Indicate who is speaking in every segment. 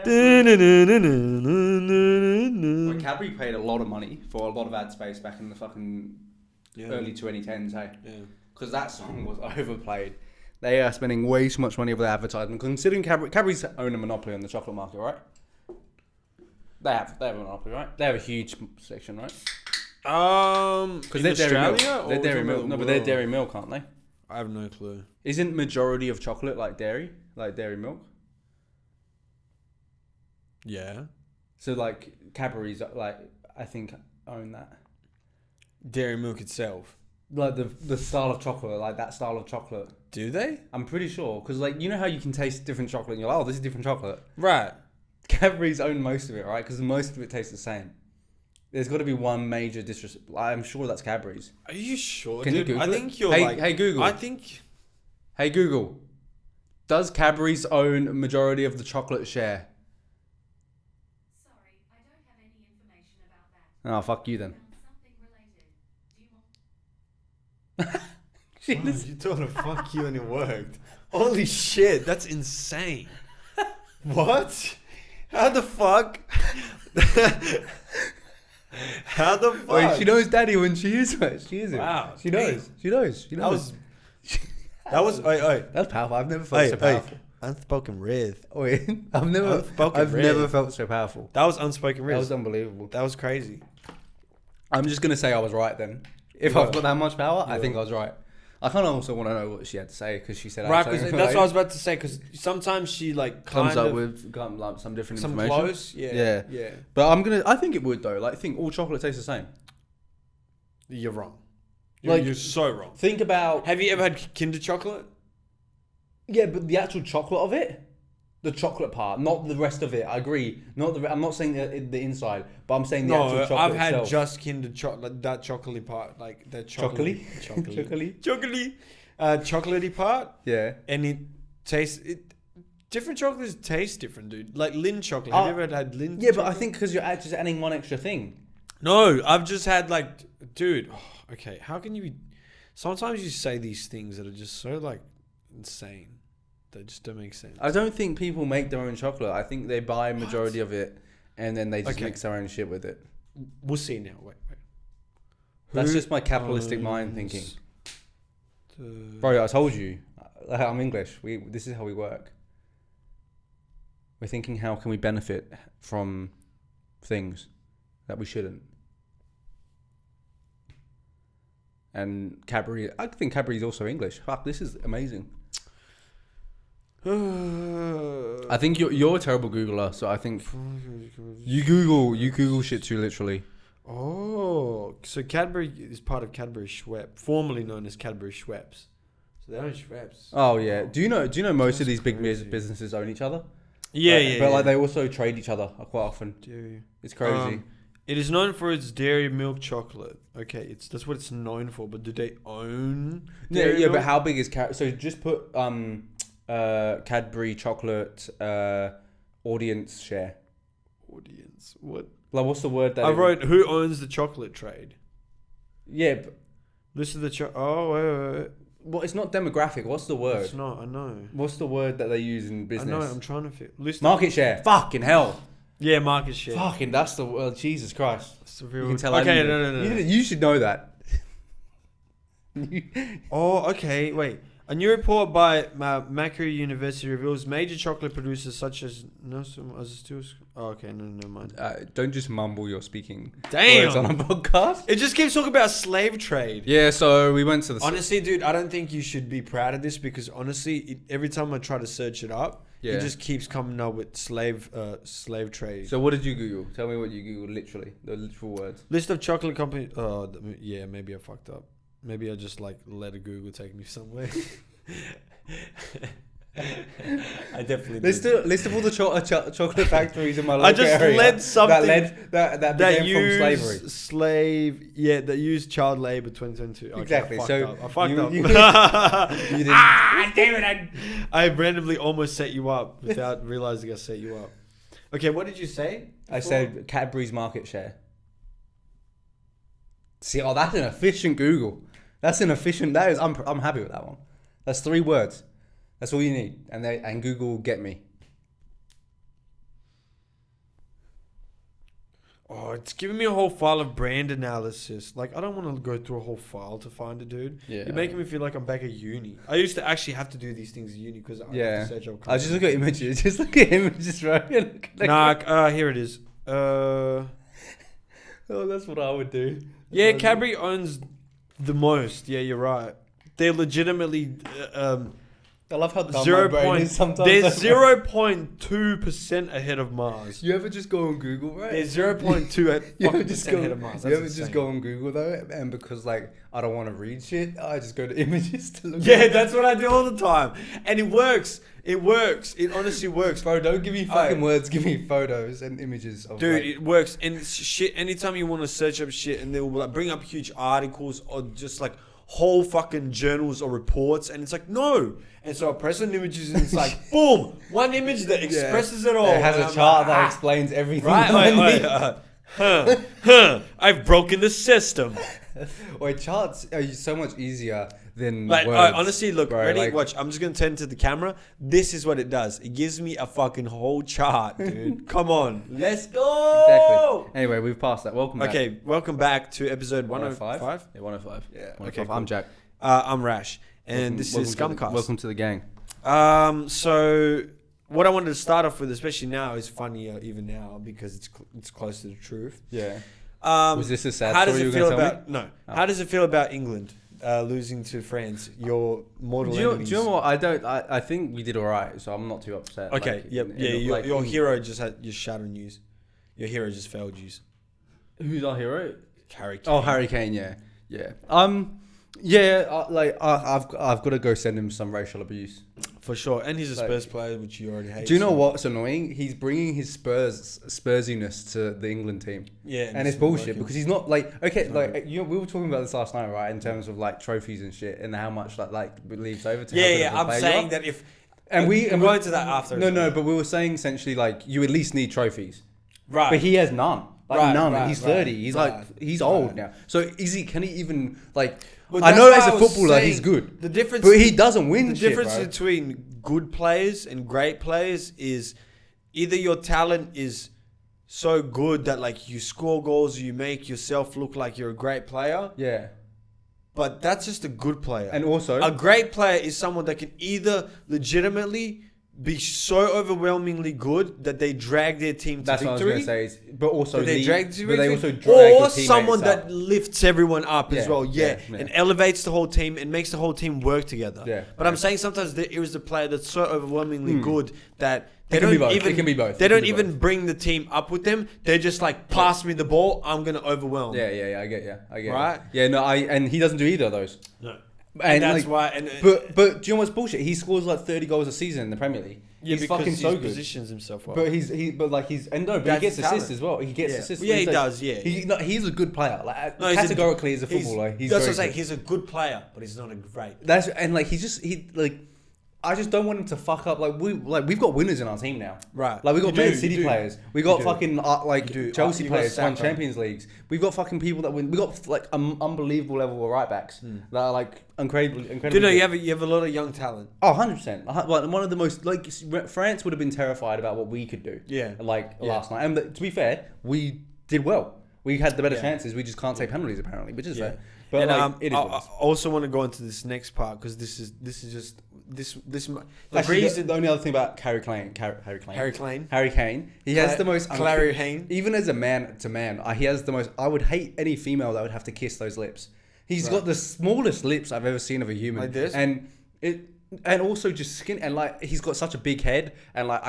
Speaker 1: Well, Cadbury paid a lot of money for a lot of ad space back in the fucking early 2010s, hey?
Speaker 2: Yeah.
Speaker 1: Because that song was overplayed. They are spending way too much money over their advertising. Considering Cadbury's own a monopoly on the chocolate market, right? They have a monopoly, right? They have a huge section, right?
Speaker 2: Because
Speaker 1: they're
Speaker 2: Australia,
Speaker 1: dairy milk. They're dairy milk. No, but they're dairy milk, aren't they?
Speaker 2: I have no clue.
Speaker 1: Isn't majority of chocolate like dairy milk?
Speaker 2: Yeah.
Speaker 1: So like Cadbury's, like I think own that.
Speaker 2: Dairy milk itself.
Speaker 1: Like the style of chocolate, like that style of chocolate.
Speaker 2: Do they?
Speaker 1: I'm pretty sure, because like you know how you can taste different chocolate, and you're like, oh, this is different chocolate.
Speaker 2: Right.
Speaker 1: Cadbury's own most of it, right? Because most of it tastes the same. There's got to be one major disrespect. I'm sure that's Cadbury's.
Speaker 2: Are you sure?
Speaker 1: Can
Speaker 2: dude?
Speaker 1: you Google
Speaker 2: I think
Speaker 1: it?
Speaker 2: you're
Speaker 1: Hey Google.
Speaker 2: I think.
Speaker 1: Hey Google. Does Cadbury's own majority of the chocolate share?
Speaker 3: Sorry, I don't have any information about that.
Speaker 1: Oh, fuck you then.
Speaker 3: Something related. Do you want?
Speaker 2: You told her fuck you and it worked. Holy shit, that's insane. What? How the fuck? How the fuck?
Speaker 1: Wait, she knows Daddy when she is it. She is it.
Speaker 2: Wow.
Speaker 1: She knows. She knows. She knows.
Speaker 2: Wait.
Speaker 1: That's powerful. I've never felt so powerful.
Speaker 2: Unspoken wrath.
Speaker 1: Wait, I've never felt so powerful.
Speaker 2: That was unspoken
Speaker 1: That
Speaker 2: wrath.
Speaker 1: was unbelievable.
Speaker 2: That was crazy.
Speaker 1: I'm just gonna say I was right then. If I've got that much power, I think I was right. I kind of also want to know what she had to say because she said
Speaker 2: Right, because that's what I was about to say. Because sometimes she like
Speaker 1: comes
Speaker 2: kind
Speaker 1: up
Speaker 2: of
Speaker 1: with like some different
Speaker 2: some
Speaker 1: information.
Speaker 2: close, yeah.
Speaker 1: But I think it would though. Like, think all chocolate tastes the same.
Speaker 2: You're wrong.
Speaker 1: Like-
Speaker 2: You're so wrong.
Speaker 1: Think about
Speaker 2: Have you ever had Kinder chocolate?
Speaker 1: yeah, but the actual chocolate of it, the chocolate part, not the rest of it. I agree. I'm not saying the inside, but I'm saying the actual chocolate
Speaker 2: I've had
Speaker 1: itself.
Speaker 2: just Kinder chocolate, that chocolatey part, like the chocolatey, chocolatey part,
Speaker 1: Yeah.
Speaker 2: and it tastes it. Different chocolates taste different, dude. Like Lindt chocolate. Have you ever had Lindt?
Speaker 1: Yeah, but
Speaker 2: chocolate?
Speaker 1: I think because you're just adding one extra thing.
Speaker 2: No, I've just had like, dude. Okay, how can you be? Sometimes you say these things that are just so like insane. That just don't make sense.
Speaker 1: I don't think people make their own chocolate. I think they buy a majority of it and then they just mix their own shit with it.
Speaker 2: We'll see now. Wait.
Speaker 1: That's just my capitalistic mind thinking. Bro, I told you. I'm English. This is how we work. We're thinking how can we benefit from things that we shouldn't. And Cadbury, I think Cadbury is also English. Fuck, this is amazing. I think you're a terrible Googler, so I think you Google shit too literally.
Speaker 2: Oh, so Cadbury is part of Cadbury Schweppes, formerly known as Cadbury Schweppes. So they own Schweppes.
Speaker 1: Oh yeah. Do you know most of these big
Speaker 2: crazy.
Speaker 1: businesses own each other?
Speaker 2: Yeah,
Speaker 1: But like they also trade each other quite often. It's crazy.
Speaker 2: It is known for its dairy milk chocolate. Okay, that's what it's known for. But do they own? Dairy milk?
Speaker 1: But how big is Cadbury? So just put Cadbury chocolate audience share.
Speaker 2: Audience. What?
Speaker 1: Like what's the word that
Speaker 2: I wrote who owns the chocolate trade.
Speaker 1: Yeah. But,
Speaker 2: List of the wait.
Speaker 1: well, it's not demographic. What's the word?
Speaker 2: It's not. I know.
Speaker 1: What's the word that they use in business?
Speaker 2: I know. I'm trying to list
Speaker 1: market share. Fucking hell.
Speaker 2: Yeah, market share.
Speaker 1: Fucking that's the word. Jesus Christ.
Speaker 2: That's the real.
Speaker 1: You can tell.
Speaker 2: Okay, no.
Speaker 1: You should know that.
Speaker 2: Oh, okay. Wait. A new report by Macquarie University reveals major chocolate producers such as Oh, okay, no, never mind.
Speaker 1: Don't just mumble your speaking
Speaker 2: Damn.
Speaker 1: words on a podcast.
Speaker 2: It just keeps talking about slave trade.
Speaker 1: Yeah, so we went to the...
Speaker 2: Honestly, dude, I don't think you should be proud of this because honestly, every time I try to search it up, it just keeps coming up with slave trade.
Speaker 1: So what did you Google? Tell me what you Googled, literally. The literal words.
Speaker 2: List of chocolate companies. Oh, yeah, maybe I fucked up. Maybe I just like let a Google take me somewhere. I definitely
Speaker 1: list of all the chocolate factories in my local area.
Speaker 2: I just led something
Speaker 1: that began from slavery.
Speaker 2: That used child labor 2022. Okay,
Speaker 1: Exactly.
Speaker 2: I fucked up.
Speaker 1: You didn't.
Speaker 2: Damn it! I randomly almost set you up without realizing I set you up. Okay, what did you say?
Speaker 1: I said Cadbury's market share. See, that's an efficient Google. That's an efficient. That is. I'm happy with that one. That's 3 words. That's all you need, and Google will get me.
Speaker 2: Oh, it's giving me a whole file of brand analysis. Like, I don't want to go through a whole file to find a dude.
Speaker 1: Yeah.
Speaker 2: You're making me feel like I'm back at uni. I used to actually have to do these things at uni because I have to search up.
Speaker 1: I just look at images. Just look at images, right?
Speaker 2: Nah, here it is.
Speaker 1: Oh, that's what I would do.
Speaker 2: Yeah, Cadbury owns the most. Yeah, you're right. They're legitimately
Speaker 1: I love how dumb
Speaker 2: 0.
Speaker 1: my brain is sometimes.
Speaker 2: They're 0.2% ahead of Mars.
Speaker 1: You ever just go on Google, right?
Speaker 2: They're 0.2
Speaker 1: You ever just go,
Speaker 2: ahead of Mars.
Speaker 1: you
Speaker 2: That's
Speaker 1: ever just
Speaker 2: insane.
Speaker 1: go on Google though, and because like I don't want to read shit, I just go to images to look.
Speaker 2: Yeah,
Speaker 1: at
Speaker 2: that's what I do all the time, and it works. It works. It honestly works,
Speaker 1: Bro, don't give me fucking
Speaker 2: Aye.
Speaker 1: words. Give me photos and images of
Speaker 2: dude.
Speaker 1: like,
Speaker 2: It works. And shit. Anytime you want to search up shit, and they will like bring up huge articles or just like whole fucking journals or reports, and it's like no. And so I press on images, and it's like boom, one image that expresses it all.
Speaker 1: It has
Speaker 2: And
Speaker 1: a
Speaker 2: I'm
Speaker 1: chart
Speaker 2: like,
Speaker 1: that explains everything.
Speaker 2: right. I've broken the system.
Speaker 1: Wait, charts are so much easier than
Speaker 2: Like,
Speaker 1: words.
Speaker 2: honestly, look,
Speaker 1: bro,
Speaker 2: ready?
Speaker 1: like-
Speaker 2: Watch. I'm just going to turn to the camera. This is what it does. It gives me a fucking whole chart, dude. Come on. Let's go.
Speaker 1: Exactly. Anyway, we've passed that. Welcome back.
Speaker 2: Okay, welcome back to episode 105.
Speaker 1: Yeah, 105.
Speaker 2: Yeah,
Speaker 1: 105.
Speaker 2: okay,
Speaker 1: I'm
Speaker 2: cool.
Speaker 1: Jack.
Speaker 2: I'm Rash, and
Speaker 1: Welcome-
Speaker 2: this
Speaker 1: welcome
Speaker 2: is
Speaker 1: to the-
Speaker 2: ScumCast.
Speaker 1: Welcome to the gang.
Speaker 2: So what I wanted to start off with, especially now, is funnier even now because it's close to the truth.
Speaker 1: Yeah.
Speaker 2: Um,
Speaker 1: Was this a sad
Speaker 2: how does
Speaker 1: story
Speaker 2: it
Speaker 1: you were
Speaker 2: feel
Speaker 1: gonna tell
Speaker 2: about no? How does it feel about England losing to France? Your mortal
Speaker 1: Do you
Speaker 2: enemies.
Speaker 1: know what? I think we did all right, so I'm not too upset.
Speaker 2: Okay.
Speaker 1: Like,
Speaker 2: Yep.
Speaker 1: in-
Speaker 2: Yeah.
Speaker 1: in- like,
Speaker 2: Your
Speaker 1: in-
Speaker 2: hero just shattered news. Your hero just failed you.
Speaker 1: Who's our hero?
Speaker 2: Harry Kane.
Speaker 1: Oh, Harry Kane. Yeah. Yeah. Yeah. I've got to go send him some racial abuse.
Speaker 2: For sure. And he's a
Speaker 1: Like-
Speaker 2: Spurs player, which you already hate.
Speaker 1: Do you know
Speaker 2: so-
Speaker 1: what's annoying? He's bringing his Spursiness to the England team,
Speaker 2: Yeah.
Speaker 1: and it's
Speaker 2: not
Speaker 1: bullshit
Speaker 2: working.
Speaker 1: because he's not like okay.
Speaker 2: No.
Speaker 1: Like we were talking about this last night, right? In terms of like trophies and shit, and how much like it leaves over to. how good
Speaker 2: Yeah.
Speaker 1: of a
Speaker 2: I'm
Speaker 1: player you
Speaker 2: saying
Speaker 1: are.
Speaker 2: that if
Speaker 1: And
Speaker 2: we'll
Speaker 1: and
Speaker 2: go
Speaker 1: we-
Speaker 2: into that after.
Speaker 1: No, but we were saying essentially like you at least need trophies,
Speaker 2: Right.
Speaker 1: but he has none. Like
Speaker 2: Right,
Speaker 1: none.
Speaker 2: right,
Speaker 1: He's
Speaker 2: right,
Speaker 1: 30. He's
Speaker 2: right,
Speaker 1: like he's old
Speaker 2: right.
Speaker 1: now. So is he? Can he even like?
Speaker 2: Well,
Speaker 1: I
Speaker 2: that's
Speaker 1: know
Speaker 2: why
Speaker 1: as a
Speaker 2: I was
Speaker 1: footballer he's
Speaker 2: saying
Speaker 1: good,
Speaker 2: The difference.
Speaker 1: but he doesn't win.
Speaker 2: The
Speaker 1: shit,
Speaker 2: difference
Speaker 1: bro.
Speaker 2: between good players and great players is either your talent is so good that like you score goals, you make yourself look like you're a great player,
Speaker 1: Yeah,
Speaker 2: but that's just a good player.
Speaker 1: and also
Speaker 2: A great player is someone that can either legitimately be so overwhelmingly good that they drag their team to
Speaker 1: that's what I was
Speaker 2: victory.
Speaker 1: gonna say. But also
Speaker 2: That they drag to
Speaker 1: but they
Speaker 2: victory,
Speaker 1: also drag
Speaker 2: or
Speaker 1: your teammates
Speaker 2: someone
Speaker 1: up.
Speaker 2: that lifts everyone up as
Speaker 1: Yeah,
Speaker 2: well,
Speaker 1: yeah.
Speaker 2: and elevates the whole team and makes the whole team work together.
Speaker 1: Yeah,
Speaker 2: But I'm saying sometimes there is a player that's so overwhelmingly good that they
Speaker 1: It can be
Speaker 2: don't
Speaker 1: both.
Speaker 2: even
Speaker 1: It can be both.
Speaker 2: they
Speaker 1: It can
Speaker 2: don't
Speaker 1: be
Speaker 2: even
Speaker 1: both.
Speaker 2: bring the team up with them. They're just like pass me the ball, I'm gonna overwhelm.
Speaker 1: Yeah, I get you.
Speaker 2: Right?
Speaker 1: Yeah, no, and he doesn't do either of those.
Speaker 2: No.
Speaker 1: And
Speaker 2: that's
Speaker 1: like,
Speaker 2: why. And
Speaker 1: But do you know what's bullshit? He scores like 30 goals a season in the Premier League.
Speaker 2: yeah,
Speaker 1: he's
Speaker 2: because
Speaker 1: fucking
Speaker 2: he
Speaker 1: so good.
Speaker 2: positions himself well.
Speaker 1: But he's he
Speaker 2: That's
Speaker 1: gets
Speaker 2: talent.
Speaker 1: assists as well. He gets
Speaker 2: Yeah.
Speaker 1: assists.
Speaker 2: Yeah, he
Speaker 1: He's like-
Speaker 2: does, yeah.
Speaker 1: He's a good player. Like
Speaker 2: No, he's a-
Speaker 1: categorically, as a footballer, he's
Speaker 2: that's what
Speaker 1: very
Speaker 2: I'm saying.
Speaker 1: good.
Speaker 2: He's a good player, but he's not a great.
Speaker 1: That's and like I just don't want him to fuck up. We've got winners in our team now.
Speaker 2: Right.
Speaker 1: Like we got
Speaker 2: You do,
Speaker 1: Man
Speaker 2: you
Speaker 1: City
Speaker 2: do.
Speaker 1: players. We
Speaker 2: You
Speaker 1: got
Speaker 2: do.
Speaker 1: fucking
Speaker 2: You do.
Speaker 1: Chelsea
Speaker 2: You got
Speaker 1: players won
Speaker 2: Saka.
Speaker 1: Champions Leagues. We've got fucking people that win. We got like unbelievable level of right backs that are like incredibly.
Speaker 2: Do you know
Speaker 1: good.
Speaker 2: you have a lot of young talent?
Speaker 1: Oh, 100%. Like one of the most like France would have been terrified about what we could do.
Speaker 2: Yeah.
Speaker 1: Like
Speaker 2: Yeah.
Speaker 1: last night. And to be fair, we did well. We had the better
Speaker 2: Yeah.
Speaker 1: chances. We just can't take penalties apparently, which is
Speaker 2: Yeah.
Speaker 1: fair. But
Speaker 2: And
Speaker 1: like, it is.
Speaker 2: I
Speaker 1: what it is.
Speaker 2: also want to go into this next part because this is just this the
Speaker 1: Actually,
Speaker 2: reason
Speaker 1: the only other thing about Harry Kane. Harry Kane. He has the most.
Speaker 2: Clary Kane.
Speaker 1: Even as a man to man, he has the most. I would hate any female that would have to kiss those lips. He's got the smallest lips I've ever seen of a human.
Speaker 2: Like this?
Speaker 1: And also just skin, and like he's got such a big head, and like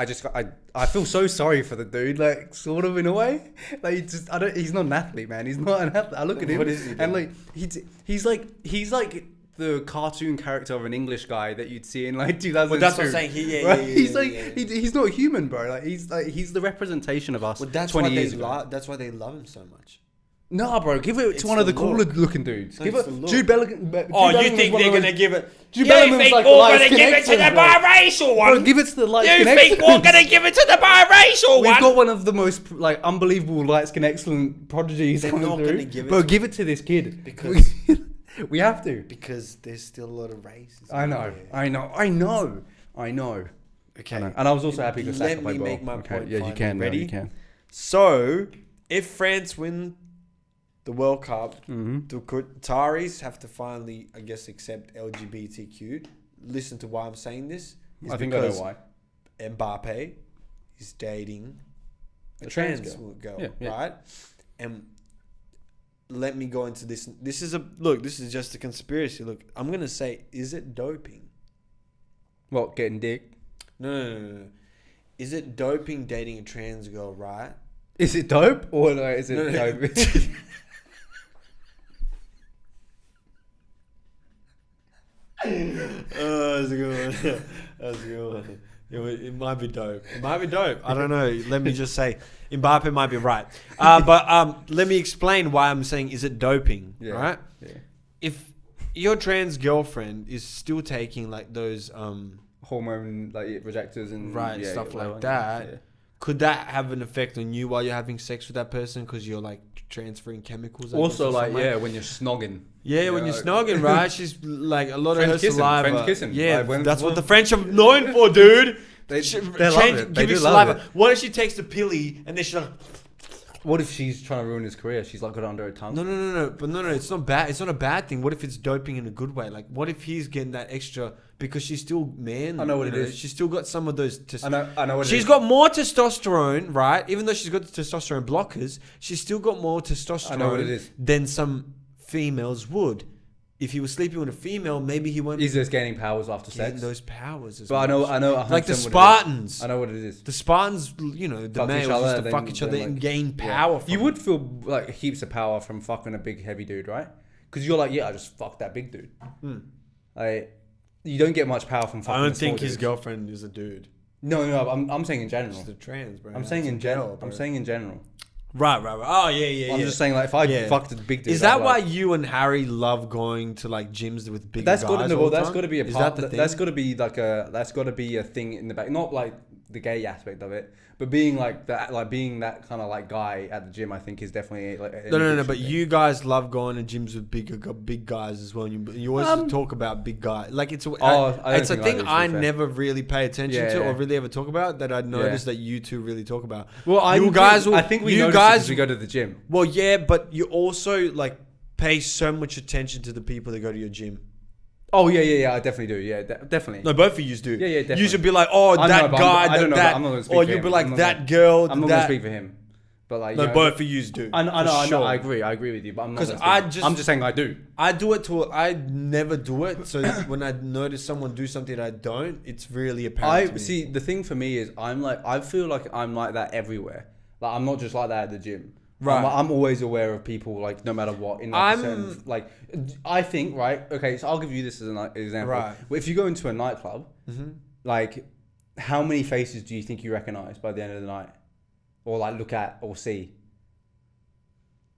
Speaker 1: I feel so sorry for the dude, like sort of in a way. Like he's not an athlete, man. He's not an athlete. I look at him
Speaker 2: What is he
Speaker 1: and
Speaker 2: doing?
Speaker 1: like he's like the cartoon character of an English guy that you'd see in like 2002.
Speaker 2: Well, that's what I'm saying.
Speaker 1: He's not human, bro. Like he's the representation of us.
Speaker 2: Well, that's
Speaker 1: 20
Speaker 2: why
Speaker 1: years ago.
Speaker 2: that's why they love him so much.
Speaker 1: Nah, bro, give it
Speaker 2: It's
Speaker 1: to one of
Speaker 2: the
Speaker 1: the cooler
Speaker 2: look.
Speaker 1: looking dudes.
Speaker 2: No,
Speaker 1: Give
Speaker 2: it's
Speaker 1: it
Speaker 2: the look.
Speaker 1: Jude Bellingham.
Speaker 2: Oh, you think they're gonna give it?
Speaker 1: Jude
Speaker 2: You
Speaker 1: Bellingham's
Speaker 2: think
Speaker 1: like
Speaker 2: we're
Speaker 1: light
Speaker 2: gonna
Speaker 1: skin
Speaker 2: give it to the
Speaker 1: excellence, bro.
Speaker 2: biracial
Speaker 1: Bro,
Speaker 2: one?
Speaker 1: give it to the light
Speaker 2: You
Speaker 1: skin
Speaker 2: think we're
Speaker 1: excellence.
Speaker 2: gonna give it to the biracial
Speaker 1: We've
Speaker 2: one?
Speaker 1: got one of the most like unbelievable light skin excellent prodigies
Speaker 2: They're
Speaker 1: coming
Speaker 2: not
Speaker 1: through.
Speaker 2: gonna give it
Speaker 1: Bro,
Speaker 2: to
Speaker 1: give it to this kid
Speaker 2: Because-
Speaker 1: we have to.
Speaker 2: Because there's still a lot of racism.
Speaker 1: I know.
Speaker 2: Okay.
Speaker 1: And I was also happy because
Speaker 2: Let
Speaker 1: Saka
Speaker 2: me
Speaker 1: played well.
Speaker 2: make my
Speaker 1: Okay,
Speaker 2: point
Speaker 1: yeah, you
Speaker 2: finally.
Speaker 1: can.
Speaker 2: Ready?
Speaker 1: You can.
Speaker 2: So, if France win the World Cup,
Speaker 1: Mm-hmm.
Speaker 2: the Qataris have to finally, I guess, accept LGBTQ. Listen to why I'm saying this. It's
Speaker 1: I think I know
Speaker 2: because
Speaker 1: why.
Speaker 2: Mbappe is dating a
Speaker 1: A
Speaker 2: trans
Speaker 1: trans
Speaker 2: girl,
Speaker 1: Yeah.
Speaker 2: right? And let me go into this. This is just a conspiracy. Look, I'm gonna say, is it doping?
Speaker 1: What, getting dick?
Speaker 2: No. Is it doping dating a trans girl, right?
Speaker 1: Is it dope or like, is it
Speaker 2: No.
Speaker 1: dope?
Speaker 2: Oh, that's a good one. That's a good one. It might be dope. It might be dope. I don't know. Let me just say, Mbappe might be right. But let me explain why I'm saying, is it doping?
Speaker 1: Yeah.
Speaker 2: Right?
Speaker 1: Yeah.
Speaker 2: If your trans girlfriend is still taking like those
Speaker 1: Hormone like rejectors and
Speaker 2: stuff
Speaker 1: yeah,
Speaker 2: like that,
Speaker 1: yeah.
Speaker 2: could that have an effect on you while you're having sex with that person because you're like transferring chemicals? I
Speaker 1: Also,
Speaker 2: guess, or
Speaker 1: like
Speaker 2: something?
Speaker 1: when you're snogging.
Speaker 2: Yeah, when
Speaker 1: Yeah,
Speaker 2: you're
Speaker 1: like-
Speaker 2: snogging, right? She's like a lot of
Speaker 1: French
Speaker 2: her
Speaker 1: kissing,
Speaker 2: saliva.
Speaker 1: French kissing.
Speaker 2: Yeah,
Speaker 1: Like, when-
Speaker 2: that's what
Speaker 1: when-
Speaker 2: the French are known for, dude.
Speaker 1: They
Speaker 2: Sh-
Speaker 1: love
Speaker 2: change-
Speaker 1: it. They
Speaker 2: give you
Speaker 1: do love
Speaker 2: saliva.
Speaker 1: it.
Speaker 2: What if she takes the pilly and then she's like,
Speaker 1: What if she's trying to ruin his career? She's like got it under her tongue.
Speaker 2: no, but no, it's not bad. It's not a bad thing. What if it's doping in a good way? Like, what if he's getting that extra because she's still man?
Speaker 1: I know what it is.
Speaker 2: She's still got some of those.
Speaker 1: I know what it
Speaker 2: She's
Speaker 1: is.
Speaker 2: got more testosterone, right? Even though she's got the testosterone blockers, she's still got more testosterone
Speaker 1: I know what it is.
Speaker 2: than some females would. If he was sleeping with a female, maybe he won't
Speaker 1: He's just gaining powers after
Speaker 2: getting
Speaker 1: sex.
Speaker 2: those powers as
Speaker 1: But I
Speaker 2: much.
Speaker 1: know. 100%
Speaker 2: Like the
Speaker 1: what it is.
Speaker 2: Spartans.
Speaker 1: I know what it is.
Speaker 2: The Spartans, you know, the
Speaker 1: Fuck each
Speaker 2: males
Speaker 1: other,
Speaker 2: used to
Speaker 1: then-
Speaker 2: fuck each other
Speaker 1: then,
Speaker 2: and
Speaker 1: like,
Speaker 2: gain
Speaker 1: Yeah.
Speaker 2: power from
Speaker 1: You
Speaker 2: it.
Speaker 1: would feel like heaps of power from fucking a big heavy dude, right? Because you're like, yeah, I just fucked that big dude. Like, you don't get much power from fucking.
Speaker 2: I don't
Speaker 1: a small
Speaker 2: think his
Speaker 1: dude.
Speaker 2: girlfriend is a dude.
Speaker 1: No, I'm saying in general.
Speaker 2: She's a trans, bro.
Speaker 1: I'm saying in
Speaker 2: It's a
Speaker 1: general.
Speaker 2: girl, bro.
Speaker 1: I'm saying in general.
Speaker 2: Right. Oh, yeah.
Speaker 1: I'm just saying, like, if I fucked a big dude,
Speaker 2: Is that
Speaker 1: I'd be
Speaker 2: why
Speaker 1: like,
Speaker 2: you and Harry love going to like gyms with big
Speaker 1: That's
Speaker 2: guys?
Speaker 1: got to
Speaker 2: all
Speaker 1: well,
Speaker 2: the
Speaker 1: that's
Speaker 2: time?
Speaker 1: got to be a
Speaker 2: Is
Speaker 1: part.
Speaker 2: that the thing?
Speaker 1: That's got to be like that's got to be a thing in the back. Not like the gay aspect of it, but being like that, like being that kind of like guy at the gym, I think is definitely like an
Speaker 2: No.
Speaker 1: addiction
Speaker 2: But
Speaker 1: thing.
Speaker 2: you guys love going to gyms with big guys as well. You always talk about big guys. Like it's
Speaker 1: I don't
Speaker 2: it's a
Speaker 1: think I
Speaker 2: thing
Speaker 1: do, to be
Speaker 2: I
Speaker 1: fair.
Speaker 2: never really pay attention
Speaker 1: Yeah,
Speaker 2: to
Speaker 1: yeah.
Speaker 2: or really ever talk about. That I noticed
Speaker 1: Yeah.
Speaker 2: that you two really talk about.
Speaker 1: Well,
Speaker 2: you guys,
Speaker 1: I think we
Speaker 2: you
Speaker 1: notice it
Speaker 2: guys
Speaker 1: 'cause we go to the gym.
Speaker 2: Well, yeah, but you also like pay so much attention to the people that go to your gym.
Speaker 1: Oh yeah. I definitely do. Yeah, definitely.
Speaker 2: No, both of you do.
Speaker 1: Yeah, definitely.
Speaker 2: You should be like, oh,
Speaker 1: I know,
Speaker 2: that
Speaker 1: but
Speaker 2: guy,
Speaker 1: I don't know,
Speaker 2: that,
Speaker 1: but I'm not gonna speak
Speaker 2: or
Speaker 1: for
Speaker 2: you'd
Speaker 1: him.
Speaker 2: be like,
Speaker 1: I'm not
Speaker 2: that
Speaker 1: gonna-
Speaker 2: girl,
Speaker 1: I'm not
Speaker 2: that.
Speaker 1: gonna speak for him, but like
Speaker 2: No,
Speaker 1: you know,
Speaker 2: both of you do.
Speaker 1: I know,
Speaker 2: for sure.
Speaker 1: I agree with you, but I'm not.
Speaker 2: 'Cause
Speaker 1: Gonna
Speaker 2: I
Speaker 1: speak.
Speaker 2: just-
Speaker 1: I'm just saying I do.
Speaker 2: I do it I never do it. So when I notice someone do something that I don't, it's really apparent. to me.
Speaker 1: See, the thing for me is I feel like I'm like that everywhere. Like I'm not just like that at the gym.
Speaker 2: Right.
Speaker 1: I'm always aware of people, like no matter what. In like, a certain, like, I think right. Okay, so I'll give you this as an example.
Speaker 2: Right.
Speaker 1: Well, if you go into a nightclub, like, how many faces do you think you recognize by the end of the night, or like look at or see?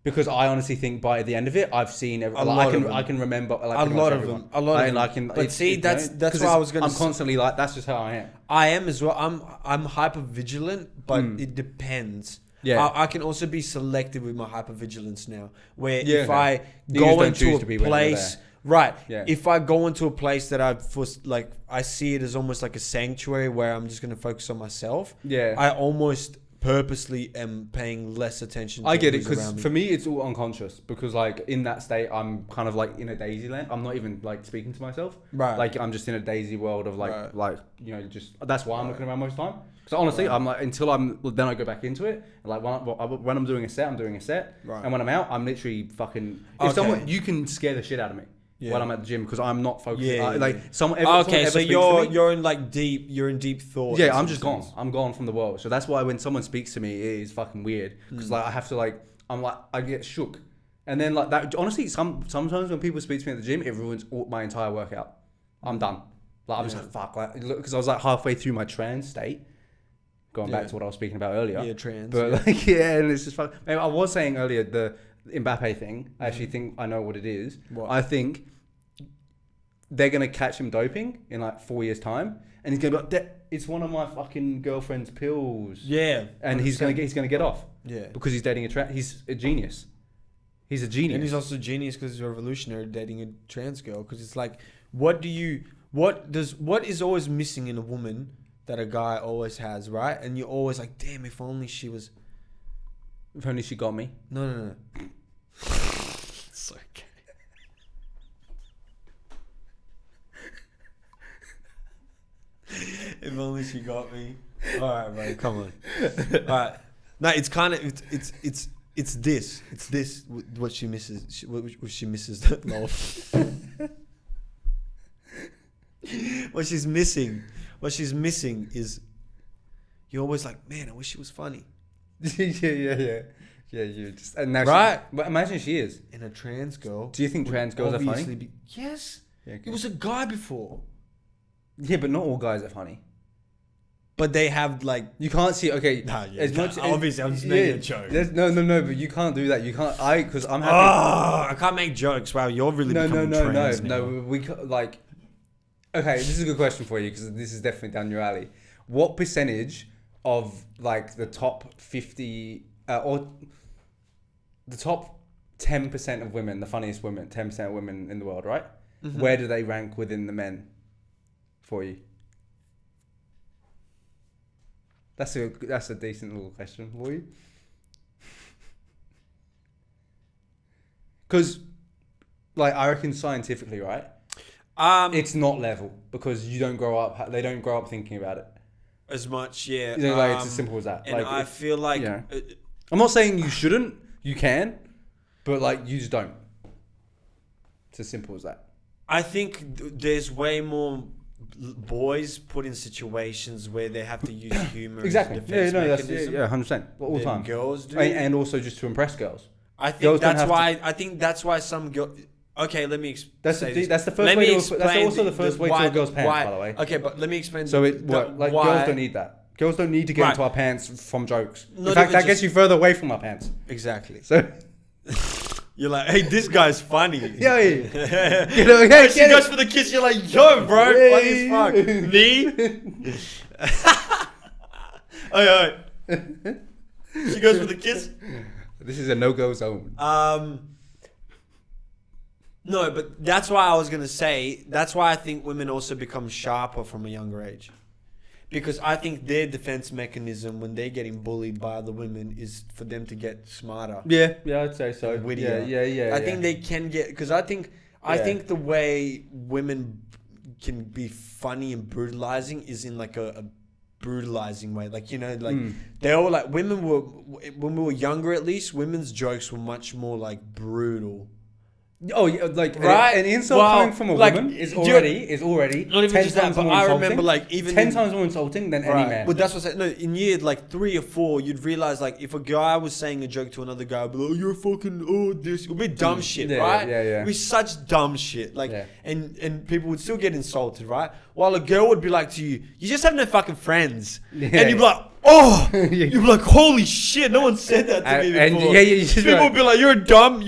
Speaker 1: Because I honestly think by the end of it, I've seen every, like, I can remember like
Speaker 2: A
Speaker 1: pretty much
Speaker 2: lot of
Speaker 1: everyone.
Speaker 2: them. A lot of
Speaker 1: And
Speaker 2: them.
Speaker 1: I can,
Speaker 2: But see, that's
Speaker 1: 'cause
Speaker 2: what I was gonna
Speaker 1: I'm
Speaker 2: say.
Speaker 1: constantly like that's just how I am.
Speaker 2: I am as well. I'm hyper vigilant, but it depends.
Speaker 1: Yeah.
Speaker 2: I can also be selective with my hypervigilance now. Where
Speaker 1: Yeah,
Speaker 2: if
Speaker 1: okay.
Speaker 2: I
Speaker 1: You
Speaker 2: go
Speaker 1: just don't
Speaker 2: into
Speaker 1: choose
Speaker 2: a
Speaker 1: to be when you're
Speaker 2: place,
Speaker 1: there.
Speaker 2: right?
Speaker 1: Yeah.
Speaker 2: If I go into a place that like I see it as almost like a sanctuary where I'm just going to focus on myself.
Speaker 1: Yeah.
Speaker 2: I almost purposely am paying less attention. To
Speaker 1: I get it
Speaker 2: who's
Speaker 1: because
Speaker 2: around me.
Speaker 1: for me it's all unconscious because like in that state I'm kind of like in a daisy land. I'm not even like speaking to myself.
Speaker 2: Right.
Speaker 1: Like I'm just in a daisy world of like
Speaker 2: Right.
Speaker 1: like you know just that's why I'm looking around most of the time. Because honestly I'm like until then I go back into it. Like when I'm doing a set I'm doing a set.
Speaker 2: Right.
Speaker 1: And when I'm out I'm literally fucking.
Speaker 2: Okay.
Speaker 1: If someone you can scare the shit out of me.
Speaker 2: Yeah.
Speaker 1: When I'm at the gym because I'm not focused.
Speaker 2: Yeah,
Speaker 1: Like
Speaker 2: yeah.
Speaker 1: someone.
Speaker 2: Okay, so you're
Speaker 1: me,
Speaker 2: you're in like you're in deep thought.
Speaker 1: yeah, I'm just gone. I'm gone from the world. So that's why when someone speaks to me, it is fucking weird because like I have to like I'm like I get shook, and then like that. Honestly, sometimes when people speak to me at the gym, it ruins my entire workout. I'm done. Like I'm just like fuck, like because I was like halfway through my trance state. Going back
Speaker 2: Yeah.
Speaker 1: to what I was speaking about earlier.
Speaker 2: Yeah, trans.
Speaker 1: But
Speaker 2: yeah.
Speaker 1: like and it's just fuck. Maybe I was saying earlier the Mbappe thing. I actually think I know what it is.
Speaker 2: What?
Speaker 1: I think they're gonna catch him doping in like 4 years' time, and he's gonna be like, "It's one of my fucking girlfriend's pills."
Speaker 2: Yeah,
Speaker 1: and he's gonna get off.
Speaker 2: Yeah.
Speaker 1: because he's dating he's a genius. He's a genius.
Speaker 2: And he's also a genius because he's revolutionary dating a trans girl. Because it's like, what is always missing in a woman that a guy always has, right? And you're always like, damn, if only she was
Speaker 1: If only she got me.
Speaker 2: No. It's okay. If only she got me. All right, bro. Come on. All right. No, it's kind of it's this what she misses. What she misses. Lol. What she's missing is you're always like, man, I wish she was funny.
Speaker 1: Yeah. You just and now
Speaker 2: Right.
Speaker 1: But imagine she is.
Speaker 2: And a trans girl.
Speaker 1: Do you think
Speaker 2: would
Speaker 1: trans girls are funny?
Speaker 2: obviously yes.
Speaker 1: Yeah, okay.
Speaker 2: It was a guy before,
Speaker 1: Yeah, but not all guys are funny.
Speaker 2: but they have like.
Speaker 1: You can't see. Okay,
Speaker 2: Nah, yeah,
Speaker 1: as much
Speaker 2: obviously, I'm just making a joke.
Speaker 1: No. But you can't do that. You can't. Because I'm happy.
Speaker 2: I can't make jokes. Wow, you're really becoming trans now.
Speaker 1: No. Like. Okay, this is a good question for you because this is definitely down your alley. What percentage of like the top 50 or the top 10% of women, the funniest women, 10% of women in the world, right? Mm-hmm. Where do they rank within the men for you? That's a decent little question for you. Because, like, I reckon scientifically, right? It's not level because you don't grow up. They don't grow up thinking about it
Speaker 2: as much. Yeah,
Speaker 1: you know, like it's as simple as that.
Speaker 2: And
Speaker 1: like,
Speaker 2: I feel like
Speaker 1: I'm not saying you shouldn't. You can, but like you just don't. It's as simple as that.
Speaker 2: I think there's way more boys put in situations where they have to use humor.
Speaker 1: Exactly.
Speaker 2: As a defense mechanism
Speaker 1: 100%. All the time.
Speaker 2: Girls do,
Speaker 1: and also just to impress girls.
Speaker 2: I think that's why some girls. Okay, let me explain.
Speaker 1: That's the first way. That's also the first way to a girl's pants, by the way.
Speaker 2: Okay, but let me explain.
Speaker 1: So girls don't need that. Girls don't need to get into our pants from jokes. In fact, that gets you further away from our pants.
Speaker 2: Exactly.
Speaker 1: So
Speaker 2: you're like, hey, this guy's funny.
Speaker 1: Yeah.
Speaker 2: You know, hey, she goes for the kiss. You're like, yo, bro, funny as fuck. Me? Alright. She goes for the kiss.
Speaker 1: This is a no-go zone.
Speaker 2: No, but that's why I was going to say, that's why I think women also become sharper from a younger age. Because I think their defense mechanism when they're getting bullied by other women is for them to get smarter.
Speaker 1: Yeah, I'd say so.
Speaker 2: Wittier.
Speaker 1: Yeah.
Speaker 2: I think they can get, because I think the way women can be funny and brutalizing is in like a brutalizing way. Like, you know, like they all like, when we were younger at least, women's jokes were much more like brutal.
Speaker 1: Oh, yeah, like
Speaker 2: right?
Speaker 1: An insult coming from a woman is already
Speaker 2: not even
Speaker 1: 10
Speaker 2: just that,
Speaker 1: times
Speaker 2: but
Speaker 1: more
Speaker 2: I
Speaker 1: insulting.
Speaker 2: remember like even
Speaker 1: 10 times more insulting than any man.
Speaker 2: But that's what I said. No, in year like 3 or 4, you'd realize like if a guy was saying a joke to another guy, I'd be like, oh, you're fucking this. It would be dumb shit, right?
Speaker 1: Yeah.
Speaker 2: It'd be such dumb shit. Like, and people would still get insulted, right? While a girl would be like to you, you just have no fucking friends, and you'd be like, oh, you'd be like, holy shit, no one said that to me before. People would be like, you're a dumb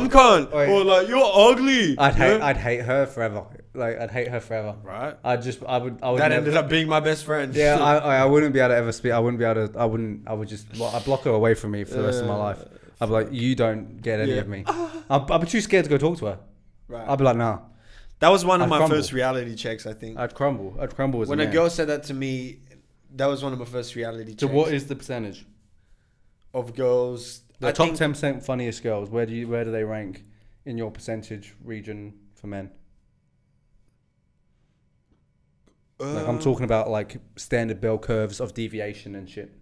Speaker 2: cunt, or like you're ugly.
Speaker 1: I'd hate her forever. Like I'd hate her forever.
Speaker 2: Right.
Speaker 1: I would.
Speaker 2: That ended up being my best friend.
Speaker 1: Yeah, I wouldn't be able to ever speak. I would I'd block her away from me for the rest of my life. I'd be like, you don't get any of me. I'd be too scared to go talk to her.
Speaker 2: Right.
Speaker 1: I'd be like, nah.
Speaker 2: That was one of my first reality checks, I think.
Speaker 1: I'd crumble as
Speaker 2: when a girl said that to me. That was one of my first reality checks.
Speaker 1: So what is the percentage
Speaker 2: of girls?
Speaker 1: The top 10% funniest girls. Where do they rank in your percentage region for men? Like I'm talking about like standard bell curves of deviation and shit.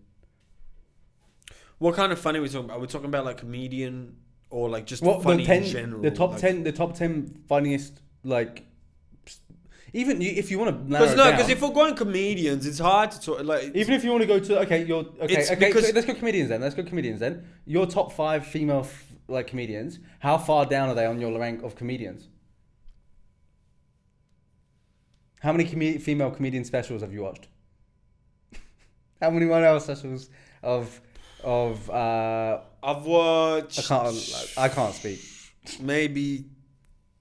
Speaker 2: What kind of funny are we talking about? Are we talking about like comedian or like just funny in general?
Speaker 1: The top 10 funniest, like, even if you want to narrow it down.
Speaker 2: Because if we're going comedians, it's hard to talk. Like,
Speaker 1: even if you want to go to let's go comedians then. Your top 5 female like comedians. How far down are they on your rank of comedians? How many female comedian specials have you watched? How many 1 hour specials of
Speaker 2: I've watched.
Speaker 1: I can't speak.
Speaker 2: Maybe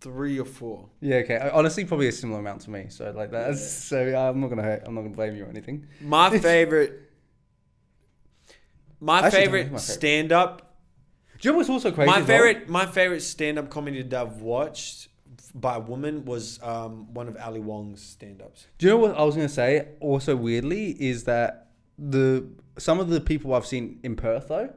Speaker 2: 3 or 4.
Speaker 1: Yeah, okay. Honestly, probably a similar amount to me. So like that. Yeah. So I'm not gonna blame you or anything.
Speaker 2: My favorite stand up.
Speaker 1: Do you know what's also crazy?
Speaker 2: My favorite stand up comedy that I've watched by a woman was one of Ali Wong's stand ups.
Speaker 1: Do you know what I was gonna say? Also weirdly is that some of the people I've seen in Perth though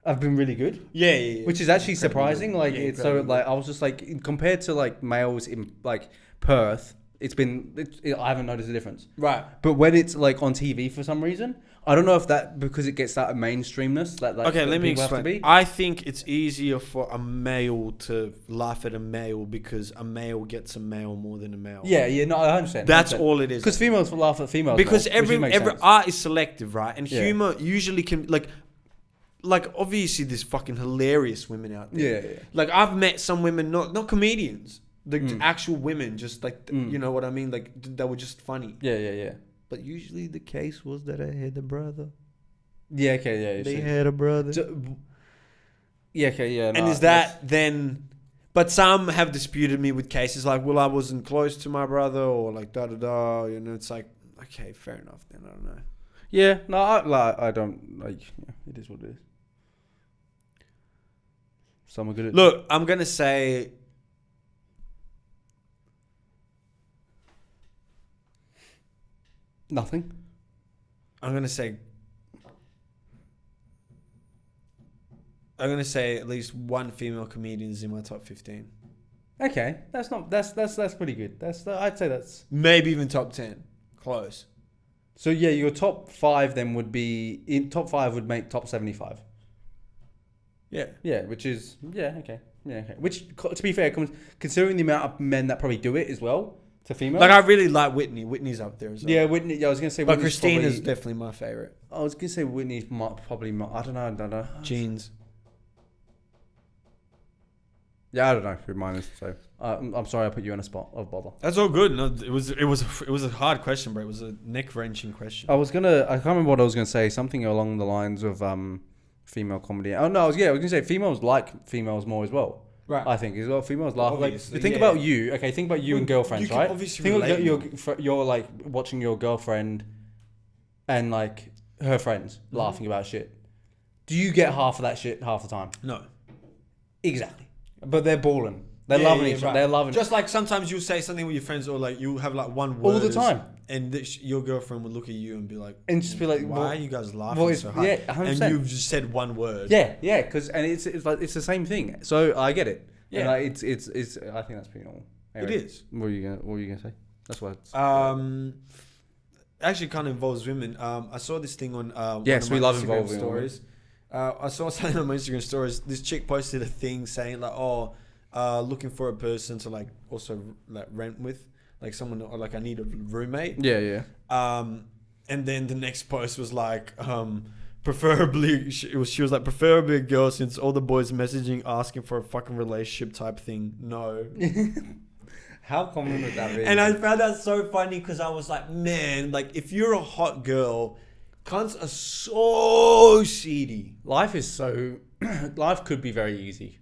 Speaker 1: have been really good.
Speaker 2: Yeah.
Speaker 1: Which is actually
Speaker 2: Incredibly
Speaker 1: surprising.
Speaker 2: good.
Speaker 1: Like
Speaker 2: Yeah,
Speaker 1: it's so
Speaker 2: incredibly
Speaker 1: like I was just like compared to like males in like Perth, I haven't noticed a difference.
Speaker 2: good. Right.
Speaker 1: But when it's like on TV for some reason, I don't know if that because it gets that mainstreamness that like
Speaker 2: Okay,
Speaker 1: that
Speaker 2: let me
Speaker 1: people have to
Speaker 2: explain.
Speaker 1: be.
Speaker 2: I think it's easier for a male to laugh at a male because a male gets a male more than a male.
Speaker 1: Yeah, no, I understand.
Speaker 2: That's all it is.
Speaker 1: Because females will laugh at females.
Speaker 2: Because
Speaker 1: more, which
Speaker 2: every
Speaker 1: makes sense.
Speaker 2: art is selective, right? And
Speaker 1: Yeah.
Speaker 2: humor usually can like obviously there's fucking hilarious women out there.
Speaker 1: Yeah.
Speaker 2: Like I've met some women, not comedians, the
Speaker 1: Mm.
Speaker 2: actual women, just like you know what I mean, like that were just funny.
Speaker 1: Yeah.
Speaker 2: But usually the case was that I had a brother.
Speaker 1: Yeah, okay, yeah.
Speaker 2: They had a brother.
Speaker 1: Yeah, okay, yeah.
Speaker 2: And
Speaker 1: no,
Speaker 2: is that then? But some have disputed me with cases like, well, I wasn't close to my brother, or like da da da. You know, it's like, okay, fair enough. Then I don't know.
Speaker 1: Yeah, no, I don't like. Yeah, it is what it is. Some are good at.
Speaker 2: Look, I'm gonna say
Speaker 1: nothing.
Speaker 2: I'm gonna say at least one female comedian is in my top 15.
Speaker 1: Okay, that's pretty good. I'd say that's.
Speaker 2: Maybe even top 10. Close.
Speaker 1: So yeah, your top 5 then would be in top 5 would make top 75.
Speaker 2: Yeah.
Speaker 1: Yeah, which is okay. Which to be fair, considering the amount of men that probably do it as well to females.
Speaker 2: Like I really like Whitney. Whitney's up there as well.
Speaker 1: Yeah, Whitney. Yeah, I was gonna say.
Speaker 2: But
Speaker 1: Whitney's
Speaker 2: Christina's
Speaker 1: probably,
Speaker 2: definitely my favorite.
Speaker 1: I was gonna say Whitney's probably. I don't know.
Speaker 2: Jeans.
Speaker 1: Yeah, I don't know who mine is. So I'm sorry I put you on a spot of bother.
Speaker 2: That's all good. No, it was a hard question, bro. It was a neck wrenching question.
Speaker 1: I can't remember what I was gonna say. Something along the lines of female comedy. Oh no, I was gonna say females like females more as well.
Speaker 2: Right.
Speaker 1: I think as well. Females laugh. Like
Speaker 2: Obviously,
Speaker 1: think
Speaker 2: yeah.
Speaker 1: about you. Okay, think about you and girlfriends,
Speaker 2: you can
Speaker 1: right?
Speaker 2: obviously
Speaker 1: Think about
Speaker 2: relate
Speaker 1: you're like watching your girlfriend and like her friends
Speaker 2: Mm-hmm.
Speaker 1: laughing about shit. Do you get half of that shit half the time?
Speaker 2: No.
Speaker 1: Exactly. But they're balling. They're
Speaker 2: Yeah,
Speaker 1: loving
Speaker 2: yeah,
Speaker 1: each other.
Speaker 2: right.
Speaker 1: They're loving
Speaker 2: Just like sometimes you say something with your friends, or like you have like one word
Speaker 1: all the time.
Speaker 2: and your girlfriend would look at you and be like,
Speaker 1: And just be like,
Speaker 2: "Why
Speaker 1: well-
Speaker 2: are you guys laughing
Speaker 1: well, it's-
Speaker 2: so hard?"
Speaker 1: yeah,
Speaker 2: and
Speaker 1: 100%.
Speaker 2: you've just said one word.
Speaker 1: Yeah, because it's like it's the same thing. So I get it.
Speaker 2: Yeah.
Speaker 1: And like, it's I think that's pretty normal. Anyway,
Speaker 2: It is.
Speaker 1: What were you gonna say? That's what.
Speaker 2: Actually, kind of involves women. I saw this thing on
Speaker 1: Yes,
Speaker 2: one
Speaker 1: we
Speaker 2: of my
Speaker 1: love
Speaker 2: Instagram
Speaker 1: involving
Speaker 2: stories. I saw something on my Instagram stories. This chick posted a thing saying like, looking for a person to like also like rent with, like someone, or like I need a roommate.
Speaker 1: Yeah.
Speaker 2: And then the next post was like, preferably she was like preferably a girl since all the boys messaging asking for a fucking relationship type thing. No.
Speaker 1: How common would that be?
Speaker 2: And I found that so funny because I was like, man, like if you're a hot girl, cunts are so seedy,
Speaker 1: life is so. Life could be very easy.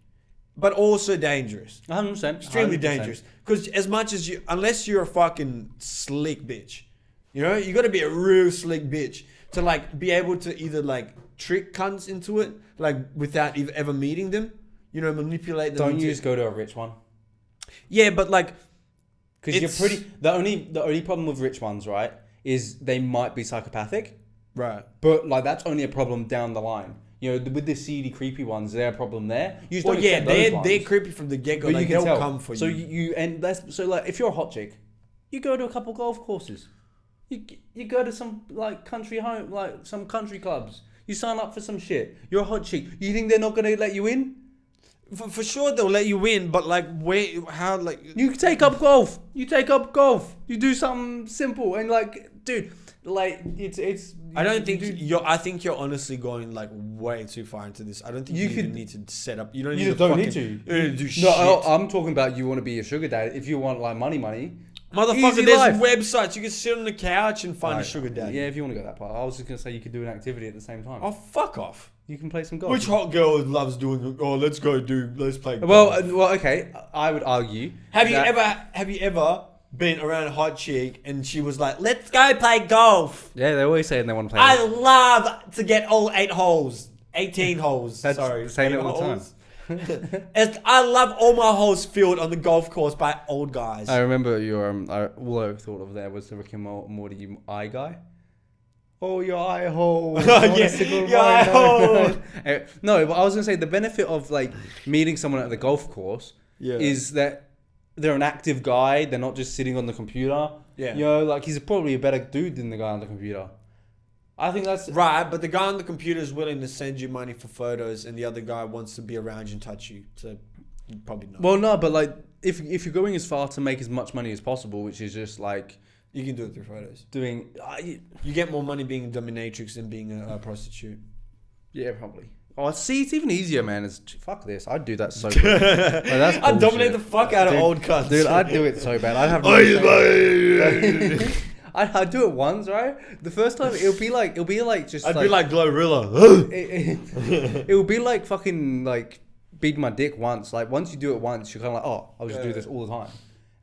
Speaker 2: but also dangerous.
Speaker 1: 100%.
Speaker 2: Extremely
Speaker 1: 100%.
Speaker 2: dangerous. Because as much as unless you're a fucking slick bitch, you know, you got to be a real slick bitch to like be able to either like trick cunts into it, like without ever meeting them, you know, manipulate them.
Speaker 1: Don't you just go to a rich one?
Speaker 2: Yeah, but like,
Speaker 1: Because you're pretty. The only problem with rich ones, right, is they might be psychopathic.
Speaker 2: right.
Speaker 1: But like that's only a problem down the line. You know, with the seedy, creepy ones, they're a problem there. You just
Speaker 2: Well,
Speaker 1: don't
Speaker 2: yeah,
Speaker 1: accept those ones.
Speaker 2: they're creepy from the get go.
Speaker 1: But
Speaker 2: Like
Speaker 1: you can
Speaker 2: they'll
Speaker 1: tell.
Speaker 2: come for
Speaker 1: so
Speaker 2: you.
Speaker 1: And that's so like if you're a hot chick, you go to a couple golf courses. You go to some like country home, like some country clubs. You sign up for some shit. You're a hot chick. You think they're not gonna let you in?
Speaker 2: For sure they'll let you in, but like how like
Speaker 1: You take up golf. You do something simple and like, dude, like it's.
Speaker 2: I don't think
Speaker 1: you
Speaker 2: I think you're honestly going like way too far into this. I don't think
Speaker 1: You
Speaker 2: you even
Speaker 1: could-
Speaker 2: need to set up. You don't
Speaker 1: You
Speaker 2: need
Speaker 1: just
Speaker 2: to
Speaker 1: don't
Speaker 2: fucking,
Speaker 1: need to.
Speaker 2: You don't need to do shit.
Speaker 1: No, I'm talking about you want to be a sugar daddy. If you want like money.
Speaker 2: Motherfucker,
Speaker 1: Easy
Speaker 2: there's
Speaker 1: life.
Speaker 2: websites. You can sit on the couch and find a
Speaker 1: Right.
Speaker 2: sugar daddy.
Speaker 1: Yeah, if you want to go that part. I was just gonna say you could do an activity at the same time.
Speaker 2: Oh, fuck off.
Speaker 1: You can play some golf.
Speaker 2: Which hot girl loves doing, let's play golf.
Speaker 1: Well, okay. I would argue.
Speaker 2: Have you
Speaker 1: that-
Speaker 2: ever been around a hot chick and she was like, let's go play golf?
Speaker 1: Yeah, they always say they want to play.
Speaker 2: I love to get all 18 holes.
Speaker 1: That's
Speaker 2: Sorry.
Speaker 1: saying it
Speaker 2: 8
Speaker 1: all the time.
Speaker 2: holes. I love all my holes filled on the golf course by old guys.
Speaker 1: I remember your all I thought of there was the Rick and Morty eye guy. oh, your eye hole.
Speaker 2: Yeah, your eye hole.
Speaker 1: No, but I was gonna say the benefit of like meeting someone at the golf course is that they're an active guy. They're not just sitting on the computer.
Speaker 2: Yeah.
Speaker 1: You know, like he's probably a better dude than the guy on the computer. I think that's
Speaker 2: Right, but the guy on the computer is willing to send you money for photos, and the other guy wants to be around you and touch you. So, probably not.
Speaker 1: Well, no, but like if you're going as far to make as much money as possible, which is just like
Speaker 2: You can do it through photos.
Speaker 1: doing,
Speaker 2: You get more money being a dominatrix than being a prostitute.
Speaker 1: yeah, probably. Oh, see, it's even easier, man. Fuck this. I'd do that so quick. Like, that's
Speaker 2: I'd dominate the
Speaker 1: bullshit.
Speaker 2: fuck out of
Speaker 1: Dude,
Speaker 2: old cunts.
Speaker 1: Dude, I'd do it so bad. I'd have. I'd do it once, right? The first time, it'll be like just.
Speaker 2: I'd be like Glorilla.
Speaker 1: It would be like fucking like beating my dick once. Like once you do it once, you're kind of like, oh, I'll just do this all the time,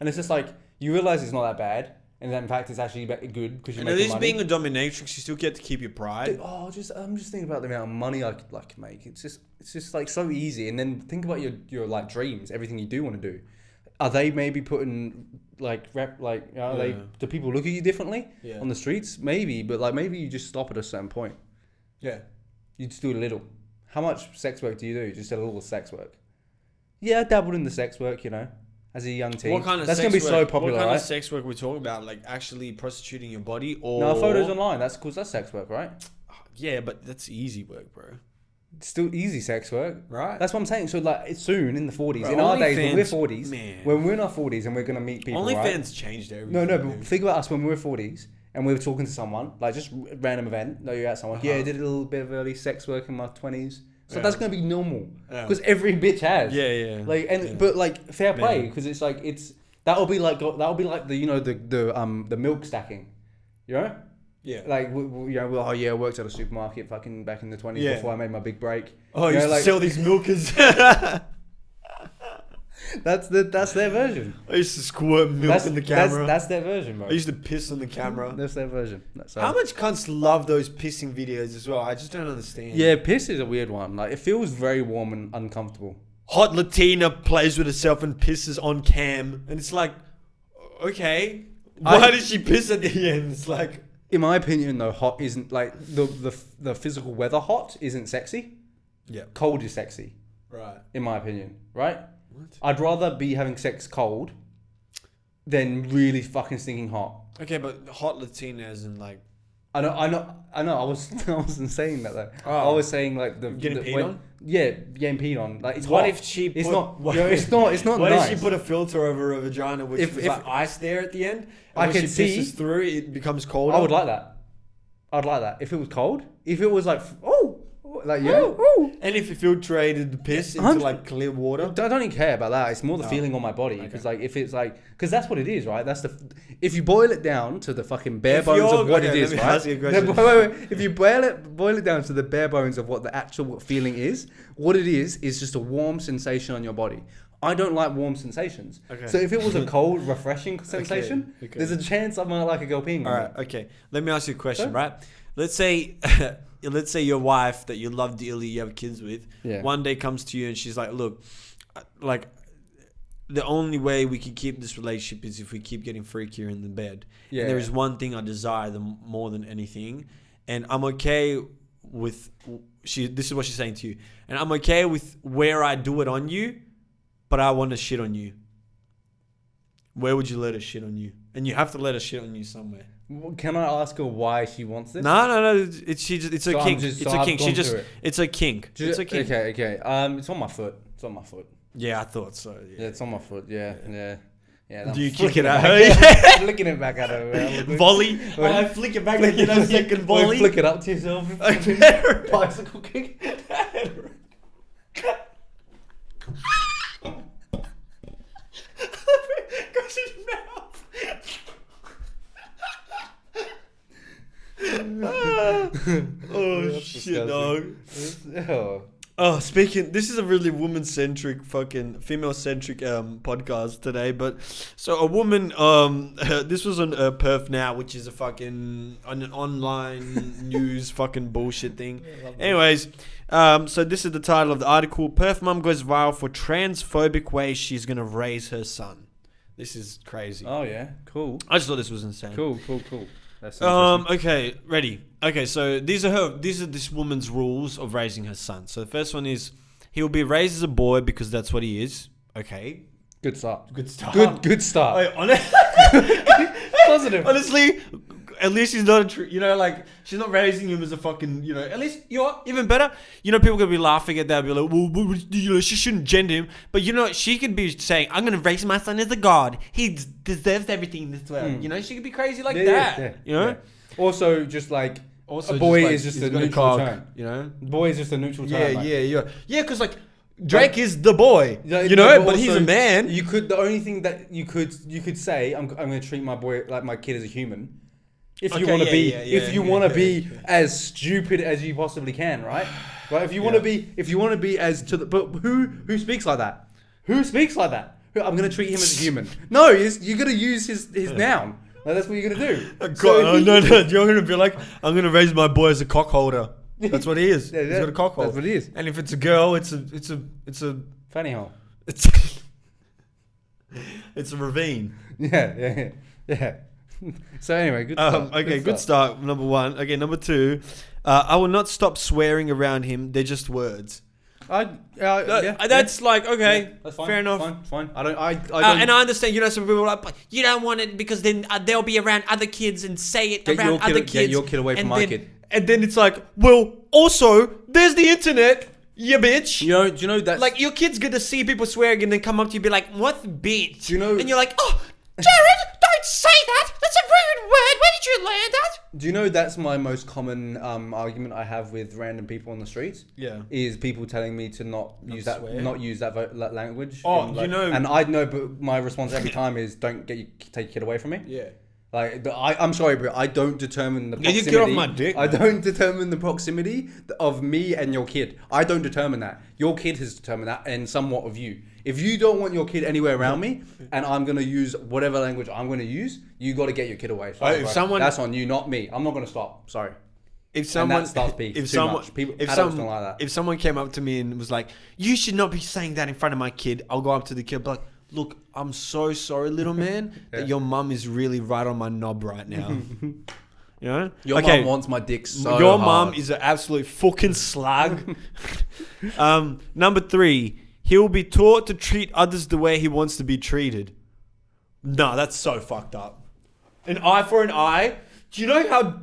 Speaker 1: and it's just like you realize it's not that bad, and that in fact it's actually good because you're
Speaker 2: And at
Speaker 1: making
Speaker 2: least
Speaker 1: money.
Speaker 2: being a dominatrix, you still get to keep your pride.
Speaker 1: Dude, I'm just thinking about the amount of money I could like make. It's just like so easy. And then think about your like dreams, everything you do want to do. Are they maybe putting like do people look at you differently on the streets? Maybe, but like maybe you just stop at a certain point.
Speaker 2: Yeah.
Speaker 1: You just do a little. How much sex work do you do? Just a little sex work. Yeah, I dabbled in the sex work, you know, as a young teen.
Speaker 2: What kind of
Speaker 1: That's
Speaker 2: sex
Speaker 1: gonna be
Speaker 2: work,
Speaker 1: so popular,
Speaker 2: What kind
Speaker 1: right?
Speaker 2: of sex work we talking about? Like actually prostituting your body, or
Speaker 1: No, photos online. That's sex work, right?
Speaker 2: Yeah, but that's easy work, bro.
Speaker 1: It's still easy sex work.
Speaker 2: Right.
Speaker 1: That's what I'm saying. So like it's soon in the 40s.
Speaker 2: Bro,
Speaker 1: in our days, when we're
Speaker 2: OnlyFans,
Speaker 1: 40s,
Speaker 2: man.
Speaker 1: when we're in our 40s and we're gonna meet people,
Speaker 2: OnlyFans
Speaker 1: right?
Speaker 2: changed everything.
Speaker 1: No, but
Speaker 2: dude.
Speaker 1: think about us when we were 40s and we were talking to someone, like just random event. No, you're at someone. Yeah, I did a little bit of early sex work in my 20s. So that's gonna be normal because every bitch has.
Speaker 2: Yeah.
Speaker 1: But like fair play because it's like that'll be like the you know the milk stacking, you know.
Speaker 2: Yeah.
Speaker 1: Like I worked at a supermarket fucking back in the 20s before I made my big break.
Speaker 2: Oh, you used to sell these milkers.
Speaker 1: That's their version.
Speaker 2: I used to squirt milk in the camera.
Speaker 1: That's their version, bro.
Speaker 2: I used to piss on the camera.
Speaker 1: That's their version. So,
Speaker 2: How much cunts love those pissing videos as well? I just don't understand.
Speaker 1: Yeah, piss is a weird one. Like it feels very warm and uncomfortable.
Speaker 2: Hot Latina plays with herself and pisses on cam, and it's like, okay, why did she piss at the end? It's like,
Speaker 1: in my opinion, though, hot isn't like the physical weather. Hot isn't sexy.
Speaker 2: yeah,
Speaker 1: Cold is sexy,
Speaker 2: right.
Speaker 1: in my opinion. Right?
Speaker 2: What?
Speaker 1: I'd rather be having sex cold than really fucking stinking hot.
Speaker 2: Okay, but hot Latina as in like
Speaker 1: I know. I wasn't saying that though.
Speaker 2: Oh.
Speaker 1: I was saying like
Speaker 2: Getting peed on?
Speaker 1: Yeah, getting peed on. Like it's
Speaker 2: What
Speaker 1: hot.
Speaker 2: if she
Speaker 1: It's
Speaker 2: put-
Speaker 1: not.
Speaker 2: what-
Speaker 1: You know, it's not. It's not
Speaker 2: what
Speaker 1: nice.
Speaker 2: if she put a filter over her vagina, which
Speaker 1: If-
Speaker 2: was
Speaker 1: if-
Speaker 2: like ice there at the end? And
Speaker 1: I
Speaker 2: when
Speaker 1: can
Speaker 2: she
Speaker 1: see-
Speaker 2: pisses through, it becomes colder.
Speaker 1: I would like that. I'd like that if it was cold. If it was like oh.
Speaker 2: And if you filtrated the piss into
Speaker 1: 100
Speaker 2: like clear water.
Speaker 1: I don't even care about that. It's more the
Speaker 2: Oh.
Speaker 1: feeling on my body because
Speaker 2: Okay.
Speaker 1: like if it's like because that's what it is, right? That's if you boil it down to the fucking bare
Speaker 2: If
Speaker 1: bones
Speaker 2: you're-
Speaker 1: of what
Speaker 2: okay,
Speaker 1: it is,
Speaker 2: let me
Speaker 1: right?
Speaker 2: ask you a question.
Speaker 1: No, wait. If you boil it down to the bare bones of what the actual feeling is, what it is just a warm sensation on your body. I don't like warm sensations.
Speaker 2: Okay.
Speaker 1: So if it was a cold, refreshing sensation,
Speaker 2: okay.
Speaker 1: there's a chance I might like a girl peeing
Speaker 2: All
Speaker 1: on
Speaker 2: right,
Speaker 1: me.
Speaker 2: okay. Let me ask you a question,
Speaker 1: Sure.
Speaker 2: right? Let's say your wife that you love dearly, you have kids with,
Speaker 1: Yeah.
Speaker 2: one day comes to you and she's like, look, like the only way we can keep this relationship is if we keep getting freakier in the bed.
Speaker 1: Yeah.
Speaker 2: And there is one thing I desire more than anything, and I'm okay with this is what she's saying to you, and I'm okay with where I do it on you, but I want to shit on you. Where would you let her shit on you? And you have to let her shit on you somewhere.
Speaker 1: Can I ask her why she wants this?
Speaker 2: No. It's a
Speaker 1: So I'm
Speaker 2: kink.
Speaker 1: just-
Speaker 2: It's
Speaker 1: so
Speaker 2: a
Speaker 1: I've
Speaker 2: kink. She
Speaker 1: gone
Speaker 2: just.
Speaker 1: through it.
Speaker 2: It's a kink. It's a kink.
Speaker 1: Okay. It's on my foot.
Speaker 2: Yeah, I thought so.
Speaker 1: Yeah, it's on my foot. Yeah.
Speaker 2: Do you
Speaker 1: I'm
Speaker 2: kick
Speaker 1: flicking
Speaker 2: it at
Speaker 1: back.
Speaker 2: her?
Speaker 1: Flicking it back at her. Man.
Speaker 2: Volley. I flick it back like you know, second
Speaker 1: Or
Speaker 2: volley.
Speaker 1: flick it up to yourself. Bicycle kick.
Speaker 2: Goes in your mouth. Oh shit, dog.
Speaker 1: Oh.
Speaker 2: Oh, speaking, this is a really woman-centric, fucking female-centric podcast today. But so a woman, this was on Perth Now, which is an online news fucking bullshit thing. Anyways, so this is the title of the article: Perth mum goes viral for transphobic way she's gonna raise her son. This is crazy.
Speaker 1: Oh yeah, cool.
Speaker 2: I just thought this was insane.
Speaker 1: Cool. That's interesting.
Speaker 2: Okay, ready. Okay, so these are this woman's rules of raising her son. So the first one is he will be raised as a boy because that's what he is. Okay.
Speaker 1: Good start.
Speaker 2: Good start.
Speaker 1: Good start. Positive.
Speaker 2: Honestly, at least he's not like she's not raising him as a fucking, at least even better. People could be laughing at that, be like, well, she shouldn't gender him. But she could be saying, I'm gonna raise my son as a god. He deserves everything in this world. She could be crazy like that.
Speaker 1: Yeah. Also, just like a boy is just a neutral term. Boy is just a neutral term.
Speaker 2: Yeah. Because like Drake is the boy, but he's a man.
Speaker 1: The only thing that you could say, I'm going to treat my boy like my kid as a human. If you want to be as stupid as you possibly can, right? Right. If you want to be as to the, but who speaks like that? Who speaks like that? I'm going to treat him as a human. No, you're going to use his noun. Like, that's what you're going to do.
Speaker 2: No, you're going to be like, I'm going to raise my boy as a cock holder. That's what he is. He's got a cock hole.
Speaker 1: That's what he is.
Speaker 2: And if it's a girl, it's a
Speaker 1: fanny hole.
Speaker 2: It's a ravine.
Speaker 1: Yeah. So anyway, good start.
Speaker 2: Good start. Number one. Okay, number two. I will not stop swearing around him. They're just words.
Speaker 1: That's
Speaker 2: like okay.
Speaker 1: Yeah, that's fine.
Speaker 2: Fair enough.
Speaker 1: Fine. I don't.
Speaker 2: And I understand. Some people are like, you don't want it because then they'll be around other kids and say it around other kids.
Speaker 1: Get your kid away from my kid.
Speaker 2: And then it's like, well, also, there's the internet, you bitch.
Speaker 1: Do you know that?
Speaker 2: Like, your kid's gonna see people swearing and then come up to you and be like, what bitch?
Speaker 1: Do you know?
Speaker 2: And you're like, oh, Jared, don't say that. That's a rude word. Where did you learn that?
Speaker 1: Do you know that's my most common argument I have with random people on the streets?
Speaker 2: Yeah.
Speaker 1: Is people telling me to not use that language.
Speaker 2: Oh,
Speaker 1: And I know, but my response every time is, take your kid away from me.
Speaker 2: Yeah.
Speaker 1: Like, I'm sorry, but I don't determine the proximity.
Speaker 2: You get off my dick,
Speaker 1: I don't determine the proximity of me and your kid. I don't determine that. Your kid has determined that, and somewhat of you. If you don't want your kid anywhere around me, and I'm going to use whatever language I'm going to use, you got to get your kid away. Sorry, that's on you, not me. I'm not going to stop. Sorry.
Speaker 2: If someone
Speaker 1: starts speaking adults don't like that.
Speaker 2: If someone came up to me and was like, you should not be saying that in front of my kid, I'll go up to the kid and be like, look, I'm so sorry, little man, that your mum is really right on my knob right now. Your
Speaker 1: mum wants my dick so
Speaker 2: Your
Speaker 1: hard.
Speaker 2: mum is an absolute fucking slug. Number 3, he will be taught to treat others the way he wants to be treated. No, that's so fucked up. An eye for an eye? Do you know how...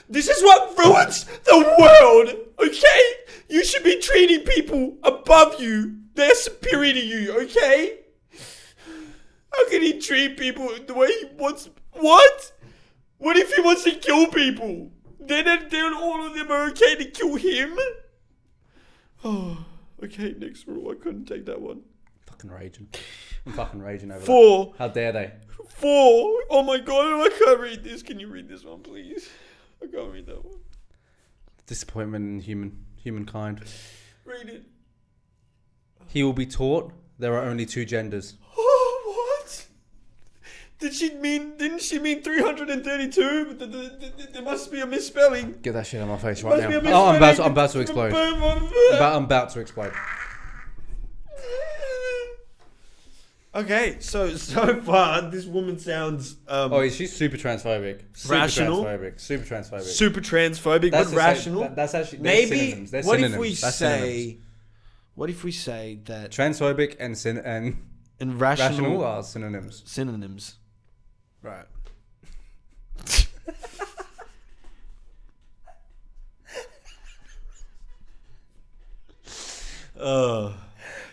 Speaker 2: This is what ruins the world, okay? You should be treating people above you. They're superior to you, okay? How can he treat people the way he wants? What? What if he wants to kill people? Then all of them are okay to kill him? Oh, okay, next rule. I couldn't take that one.
Speaker 1: Fucking raging. I'm fucking raging over
Speaker 2: 4.
Speaker 1: That. How dare they?
Speaker 2: 4. Oh my god, I can't read this. Can you read this one, please? I can't read that one.
Speaker 1: Disappointment in humankind.
Speaker 2: Read it.
Speaker 1: He will be taught there are only 2 genders.
Speaker 2: Oh, what? Didn't she mean 332? There must be a misspelling.
Speaker 1: Get that shit on my face right now. Oh, I'm about to explode. I'm about to explode.
Speaker 2: Okay, so far this woman sounds
Speaker 1: she's super transphobic.
Speaker 2: Rational.
Speaker 1: Super transphobic.
Speaker 2: Super transphobic, but rational.
Speaker 1: That's actually
Speaker 2: maybe.
Speaker 1: Synonyms.
Speaker 2: What if we say that
Speaker 1: transphobic and
Speaker 2: rational
Speaker 1: are synonyms?
Speaker 2: Synonyms. Right.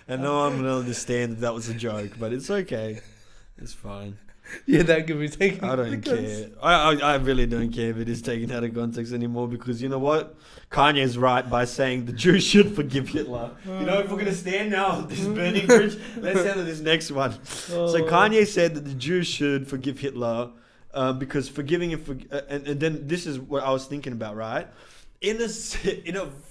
Speaker 2: And now I'm going to understand that was a joke, but it's okay. It's fine.
Speaker 1: Yeah, that could be taken
Speaker 2: I don't care. I really don't care if it is taken out of context anymore, because you know what? Kanye's right by saying the Jews should forgive Hitler. If we're going to stand now on this burning bridge, let's handle this next one. So Kanye said that the Jews should forgive Hitler because forgiving and then this is what I was thinking about, right? In a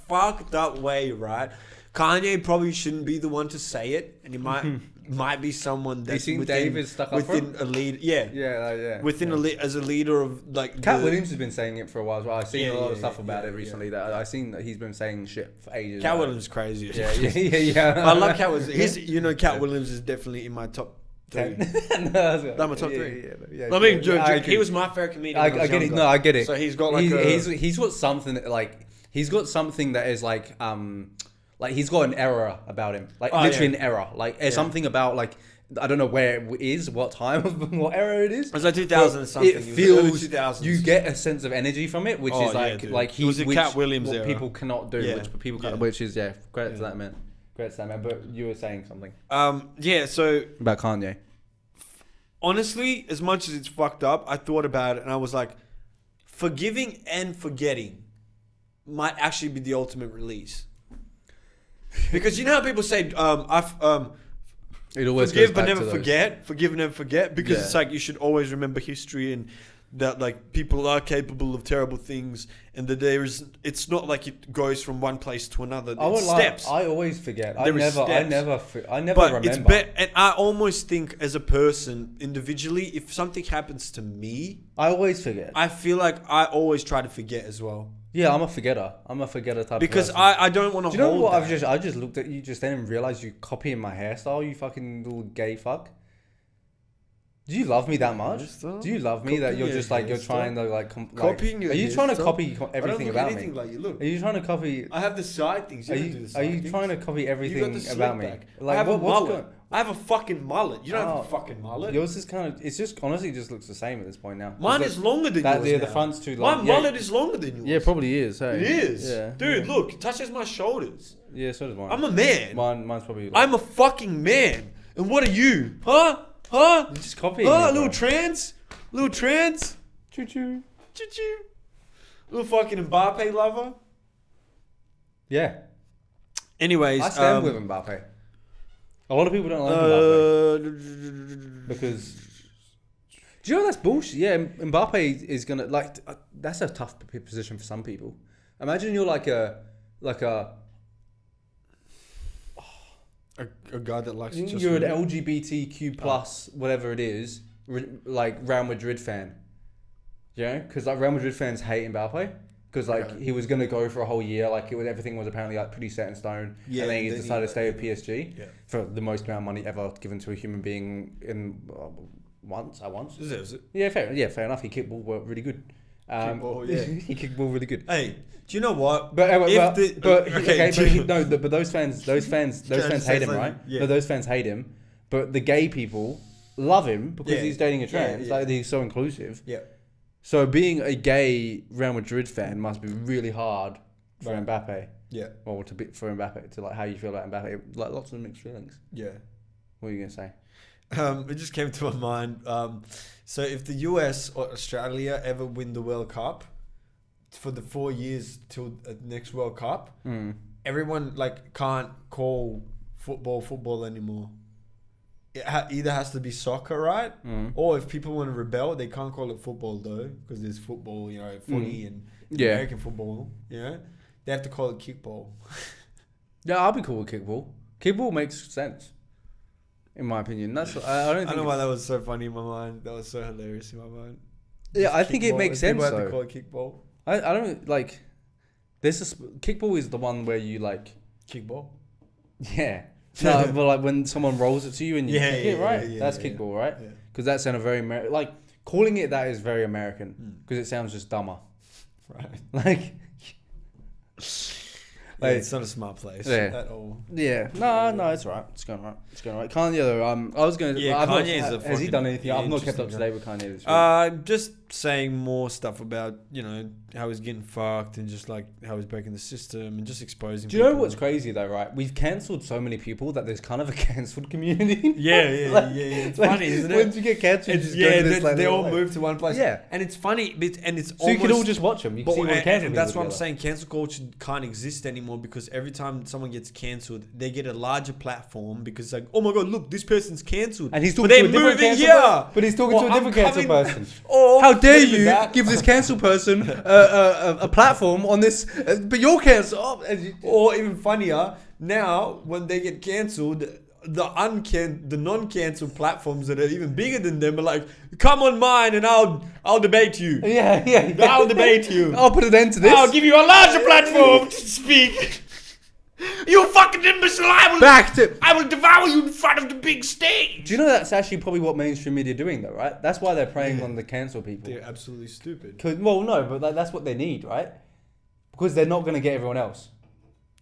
Speaker 2: fucked up way, right? Kanye probably shouldn't be the one to say it, and he might be someone that's within a lead. Yeah. Within a as a leader of like.
Speaker 1: Cat Williams has been saying it for a while. I've seen a lot of stuff about it recently. That I've seen that he's been saying shit for ages.
Speaker 2: Cat Williams is crazy.
Speaker 1: Yeah.
Speaker 2: I love Cat Williams. Cat Williams is definitely in my top three.
Speaker 1: That's
Speaker 2: my top three.
Speaker 1: Yeah,
Speaker 2: I mean,
Speaker 1: agree.
Speaker 2: he was my favorite comedian.
Speaker 1: I
Speaker 2: when I was
Speaker 1: get it.
Speaker 2: younger.
Speaker 1: No, I get it.
Speaker 2: So he's got like
Speaker 1: he's got something that, like, he's got something that is like he's got an error about him, like literally an error, like something about, like, I don't know where it is, what time of what era it is.
Speaker 2: It's like 2000 or something.
Speaker 1: It feels
Speaker 2: 2000s.
Speaker 1: you get a sense of energy from it, which is like
Speaker 2: it was a Cat Williams
Speaker 1: what
Speaker 2: era.
Speaker 1: people cannot do, which people can't, which is credit to that man. Credit to that man. But you were saying something.
Speaker 2: So
Speaker 1: About Kanye.
Speaker 2: honestly, as much as it's fucked up, I thought about it and I was like, forgiving and forgetting might actually be the ultimate release. Because you know how people say,
Speaker 1: It always
Speaker 2: forgive
Speaker 1: goes
Speaker 2: but
Speaker 1: back
Speaker 2: never
Speaker 1: to those.
Speaker 2: forget. Forgive and never forget. Because it's like you should always remember history and that, like, people are capable of terrible things, and that it's not like it goes from one place to another. It's steps.
Speaker 1: I always forget. I
Speaker 2: There is
Speaker 1: never
Speaker 2: steps.
Speaker 1: remember.
Speaker 2: It's better, and I almost think as a person individually, if something happens to me,
Speaker 1: I always forget.
Speaker 2: I feel like I always try to forget as well.
Speaker 1: Yeah, I'm a forgetter. I'm a forgetter type
Speaker 2: Because
Speaker 1: of person.
Speaker 2: I don't want to
Speaker 1: Do you know
Speaker 2: hold
Speaker 1: what
Speaker 2: that.
Speaker 1: I just looked at you just then and realized you copying my hairstyle, you fucking little gay fuck. Do you love me that much?
Speaker 2: Hairstyle?
Speaker 1: Do you love me that
Speaker 2: Copying
Speaker 1: you're
Speaker 2: your
Speaker 1: just like you're
Speaker 2: hairstyle?
Speaker 1: trying to like
Speaker 2: Copying your
Speaker 1: Are you trying to
Speaker 2: hairstyle?
Speaker 1: copy
Speaker 2: I don't
Speaker 1: everything
Speaker 2: look
Speaker 1: about
Speaker 2: anything
Speaker 1: me?
Speaker 2: like you. Look,
Speaker 1: Are you trying to copy?
Speaker 2: I have the side things. You
Speaker 1: Are
Speaker 2: don't do the
Speaker 1: you
Speaker 2: side things.
Speaker 1: trying to copy
Speaker 2: You got
Speaker 1: everything
Speaker 2: the
Speaker 1: about me?
Speaker 2: slick back.
Speaker 1: Like
Speaker 2: I have a
Speaker 1: what's
Speaker 2: mullet.
Speaker 1: going?
Speaker 2: I have a fucking mullet. You don't have
Speaker 1: Oh.
Speaker 2: a fucking mullet.
Speaker 1: Yours is kind of. It's just honestly just looks the same at this point now.
Speaker 2: Mine
Speaker 1: That-
Speaker 2: is longer than
Speaker 1: that,
Speaker 2: yours.
Speaker 1: yeah,
Speaker 2: now.
Speaker 1: the front's too
Speaker 2: My
Speaker 1: long.
Speaker 2: mullet is longer than yours.
Speaker 1: Yeah, probably is. Hey.
Speaker 2: It is.
Speaker 1: Yeah.
Speaker 2: Dude, look, it touches my shoulders.
Speaker 1: Yeah, so does mine.
Speaker 2: I'm a man.
Speaker 1: Mine's probably. Like,
Speaker 2: I'm a fucking man. And what are you? Huh? Huh?
Speaker 1: You're just copying.
Speaker 2: Huh?
Speaker 1: me,
Speaker 2: Little
Speaker 1: bro.
Speaker 2: trans? Little trans?
Speaker 1: Choo choo.
Speaker 2: Choo choo. Little fucking Mbappe lover?
Speaker 1: Yeah.
Speaker 2: Anyways.
Speaker 1: I stand with Mbappe. A lot of people don't like Mbappe because. Do you know that's bullshit? Yeah, Mbappe is gonna like. That's a tough position for some people. Imagine you're like a
Speaker 2: guy that likes to just
Speaker 1: you're an
Speaker 2: win.
Speaker 1: LGBTQ plus whatever it is, like Real Madrid fan. Yeah, because like Real Madrid fans hate Mbappe because like he was gonna go for a whole year, like everything was apparently like pretty set in stone, and then he decided to stay with PSG for the most amount of money ever given to a human being in once.
Speaker 2: Deserves it.
Speaker 1: Yeah, fair enough. He kicked ball really good. He kicked ball really good.
Speaker 2: Hey, do you know what?
Speaker 1: But
Speaker 2: If
Speaker 1: those fans hate him, right?
Speaker 2: Yeah.
Speaker 1: But those fans hate him. But the gay people love him because he's dating a trans.
Speaker 2: Yeah.
Speaker 1: Like he's so inclusive.
Speaker 2: Yeah.
Speaker 1: So being a gay Real Madrid fan must be really hard for Mbappe.
Speaker 2: Yeah.
Speaker 1: Or for Mbappe to like how you feel about Mbappe. Like lots of mixed feelings.
Speaker 2: Yeah.
Speaker 1: What are you gonna say?
Speaker 2: It just came to my mind. So if the US or Australia ever win the World Cup for the 4 years till the next World Cup, everyone like can't call football anymore. It either has to be soccer, right? Or if people want to rebel, they can't call it football though, because there's football, footy and American football. They have to call it kickball.
Speaker 1: Yeah, I'll be cool with kickball. Kickball makes sense. In my opinion, that's I don't know
Speaker 2: why that was so funny in my mind. That was so hilarious in my mind.
Speaker 1: Yeah, I think it makes sense.
Speaker 2: People have to
Speaker 1: Though.
Speaker 2: call it kickball.
Speaker 1: I don't like. Kickball is the one where you like.
Speaker 2: Kickball.
Speaker 1: Yeah. No, but like when someone rolls it to you and you kick it, right?
Speaker 2: Yeah,
Speaker 1: that's kickball, right? Because that's in a very like calling it that is very American because it sounds just dumber.
Speaker 2: Right.
Speaker 1: Like.
Speaker 2: It's not a smart place at all.
Speaker 1: Yeah, no, it's alright. It's going alright. Kanye though, I was going.
Speaker 2: Yeah,
Speaker 1: has he done anything? I've not kept up to date with Kanye this week.
Speaker 2: Just saying more stuff about how he's getting fucked and just like how he's breaking the system and just exposing.
Speaker 1: Do you know what's crazy though? Right, we've cancelled so many people that there's kind of a cancelled community.
Speaker 2: Yeah.
Speaker 1: It's
Speaker 2: funny, isn't it?
Speaker 1: Once you get cancelled,
Speaker 2: they all move to one place.
Speaker 1: Yeah,
Speaker 2: and it's funny, and it's
Speaker 1: so you can all just watch them. You can see what cancelled.
Speaker 2: That's what I'm saying. Cancel culture can't exist anymore because every time someone gets cancelled, they get a larger platform because like, oh my god, look, this person's cancelled,
Speaker 1: and he's talking to a different cancel person. But he's talking to a different cancel person. How dare you give this cancel person a platform on this? But you're cancelled.
Speaker 2: Or even funnier, now when they get cancelled, the non-cancelled platforms that are even bigger than them are like, come on mine and I'll debate you.
Speaker 1: Yeah.
Speaker 2: I'll debate you.
Speaker 1: I'll put an end to this.
Speaker 2: I'll give you a larger platform to speak. You fucking imbecile! I will devour you in front of the big stage.
Speaker 1: Do you know that's actually probably what mainstream media are doing though, right? That's why they're preying on the cancel people.
Speaker 2: They're absolutely stupid.
Speaker 1: Well, no, but like, that's what they need, right? Because they're not going to get everyone else.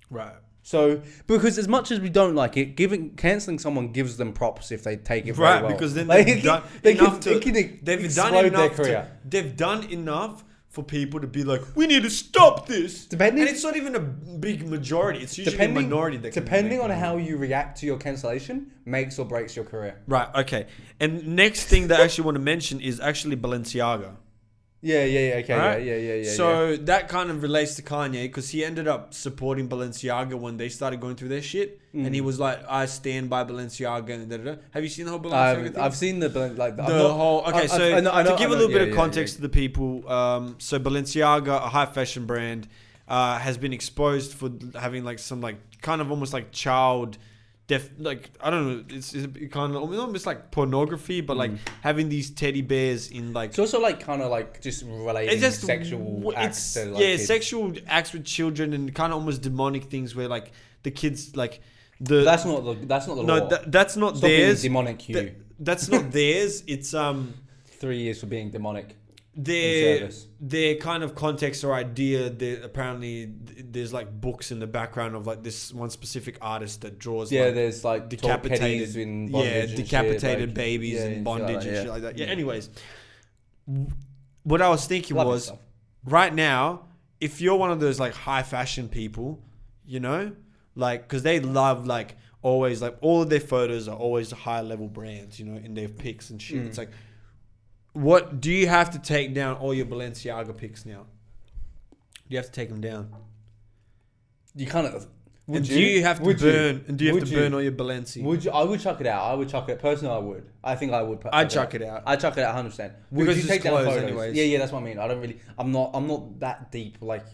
Speaker 2: Right.
Speaker 1: So, because as much as we don't like it, cancelling someone gives them props if they take it very
Speaker 2: Right,
Speaker 1: well.
Speaker 2: because then
Speaker 1: Like,
Speaker 2: they've done
Speaker 1: they
Speaker 2: enough
Speaker 1: can,
Speaker 2: to. They've done
Speaker 1: their
Speaker 2: enough.
Speaker 1: career.
Speaker 2: They've done enough for people to be like, we need to stop this.
Speaker 1: Depending-
Speaker 2: and it's not even a big majority. It's usually a minority that can
Speaker 1: depending
Speaker 2: make
Speaker 1: on
Speaker 2: it.
Speaker 1: how you react to your cancellation, makes or breaks your career.
Speaker 2: Right. Okay. And next thing that I actually want to mention is actually Balenciaga.
Speaker 1: Yeah, okay,
Speaker 2: Right?
Speaker 1: yeah.
Speaker 2: So that kind of relates to Kanye because he ended up supporting Balenciaga when they started going through their shit, and he was like, "I stand by Balenciaga." And da-da-da. Have you seen the whole Balenciaga thing?
Speaker 1: I've seen the like
Speaker 2: whole. Okay, so to give a little bit of context to the people, so Balenciaga, a high fashion brand, has been exposed for having like some like kind of almost like child. I don't know, it's kind of almost like pornography, but like having these teddy bears in like.
Speaker 1: It's also like kind of like just relating sexual acts to like kids.
Speaker 2: Sexual acts with children and kind of almost demonic things where like the kids like the.
Speaker 1: That's not the law.
Speaker 2: No, that's not
Speaker 1: Stop being
Speaker 2: theirs.
Speaker 1: demonic, Hugh.
Speaker 2: That's not theirs. It's
Speaker 1: 3 years for being demonic.
Speaker 2: Their kind of context or idea. Apparently, there's like books in the background of like this one specific artist that draws.
Speaker 1: Yeah,
Speaker 2: like,
Speaker 1: there's like
Speaker 2: decapitated,
Speaker 1: in bondage and
Speaker 2: decapitated
Speaker 1: shit,
Speaker 2: babies
Speaker 1: like,
Speaker 2: in bondage and shit like that. Yeah.
Speaker 1: Yeah.
Speaker 2: Anyways, what I was thinking
Speaker 1: Love
Speaker 2: was,
Speaker 1: stuff.
Speaker 2: right now, if you're one of those like high fashion people, you know, like because they love like always like all of their photos are always high level brands, you know, in their pics and shit. It's like. What do you have to take down all your Balenciaga pics now? You have to take them down.
Speaker 1: You kind of.
Speaker 2: Do you have to burn all your Balenci?
Speaker 1: Would you? I would chuck it out. I would chuck it. Personally, I would. I think I would.
Speaker 2: I'd chuck it out.
Speaker 1: I'd chuck it out 100%. Would
Speaker 2: Because
Speaker 1: you
Speaker 2: it's
Speaker 1: take down
Speaker 2: clothes
Speaker 1: photos?
Speaker 2: anyways.
Speaker 1: Yeah, that's what I mean. I don't really. I'm not that deep. Like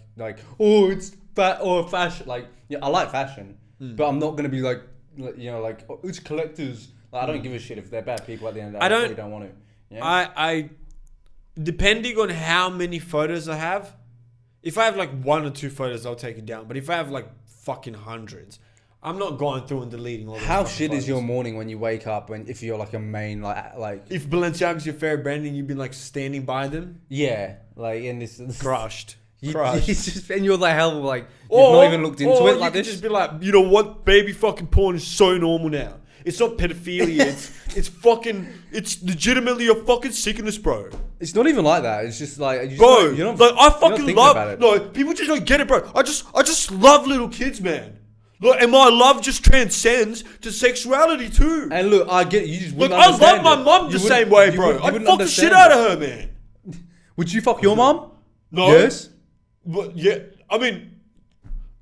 Speaker 1: oh, it's fat or fashion. Like yeah, I like fashion, but I'm not gonna be like you know like oh, it's collectors. Like I don't give a shit if they're bad people at the end of the day. I really don't want to. Yeah?
Speaker 2: I depending on how many photos I have, if I have like 1 or 2 photos, I'll take it down. But if I have like fucking hundreds, I'm not going through and deleting all those
Speaker 1: How
Speaker 2: fucking
Speaker 1: shit
Speaker 2: photos.
Speaker 1: is your morning when you wake up and if you're like a main like
Speaker 2: If Balenciaga's your favorite brand and you've been like standing by them,
Speaker 1: yeah like in this
Speaker 2: crushed.
Speaker 1: It's just, and you're like hell like you've not even looked into it like
Speaker 2: you
Speaker 1: this.
Speaker 2: Just be like, you know what, baby fucking porn is so normal now. It's not pedophilia. It's legitimately a fucking sickness, bro.
Speaker 1: It's not even like that. It's just like
Speaker 2: Bro,
Speaker 1: you don't,
Speaker 2: like I
Speaker 1: you're not
Speaker 2: fucking
Speaker 1: thinking
Speaker 2: love.
Speaker 1: about it.
Speaker 2: No, people just don't get it, bro. I just love little kids, man. Like, and my love just transcends to sexuality too.
Speaker 1: And look, I get it. You just
Speaker 2: Like
Speaker 1: wouldn't
Speaker 2: I
Speaker 1: understand
Speaker 2: love my mum
Speaker 1: it.
Speaker 2: the
Speaker 1: You
Speaker 2: same
Speaker 1: wouldn't-
Speaker 2: way,
Speaker 1: you
Speaker 2: bro.
Speaker 1: wouldn't- you
Speaker 2: I'd
Speaker 1: wouldn't
Speaker 2: fuck the shit
Speaker 1: understand
Speaker 2: out
Speaker 1: it.
Speaker 2: of her, man.
Speaker 1: Would you fuck your mum?
Speaker 2: No.
Speaker 1: Yes.
Speaker 2: But yeah, I mean,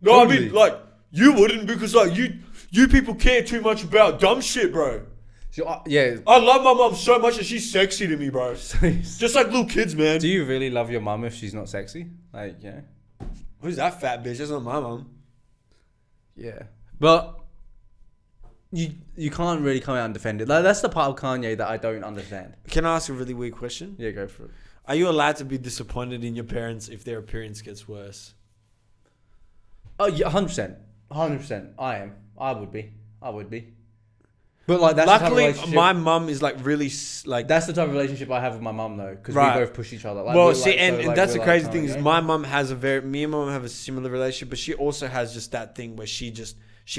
Speaker 2: no,
Speaker 1: Totally.
Speaker 2: I mean like you wouldn't because like you people care too much about dumb shit, bro.
Speaker 1: So, yeah.
Speaker 2: I love my mum so much and she's sexy to me, bro. Just like little kids, man.
Speaker 1: Do you really love your mum if she's not sexy? Like, yeah.
Speaker 2: Who's that fat bitch? That's not my mum.
Speaker 1: Yeah. But you can't really come out and defend it. Like, that's the part of Kanye that I don't understand.
Speaker 2: Can I ask a really weird question?
Speaker 1: Yeah, go for it.
Speaker 2: Are you allowed to be disappointed in your parents if their appearance gets worse?
Speaker 1: Oh, yeah, 100%. 100%. I am. I would be. But like that's
Speaker 2: Luckily,
Speaker 1: the type of relationship,
Speaker 2: my mum is like really like.
Speaker 1: that's the type of relationship I have with my mum though, because
Speaker 2: Right.
Speaker 1: we both push each other. Like,
Speaker 2: Well,
Speaker 1: we're
Speaker 2: see,
Speaker 1: like,
Speaker 2: and,
Speaker 1: so,
Speaker 2: and
Speaker 1: like,
Speaker 2: that's
Speaker 1: we're
Speaker 2: the crazy
Speaker 1: like,
Speaker 2: thing
Speaker 1: oh,
Speaker 2: is
Speaker 1: yeah.
Speaker 2: my mum has me and my mum have a similar relationship, but she also has just that thing where she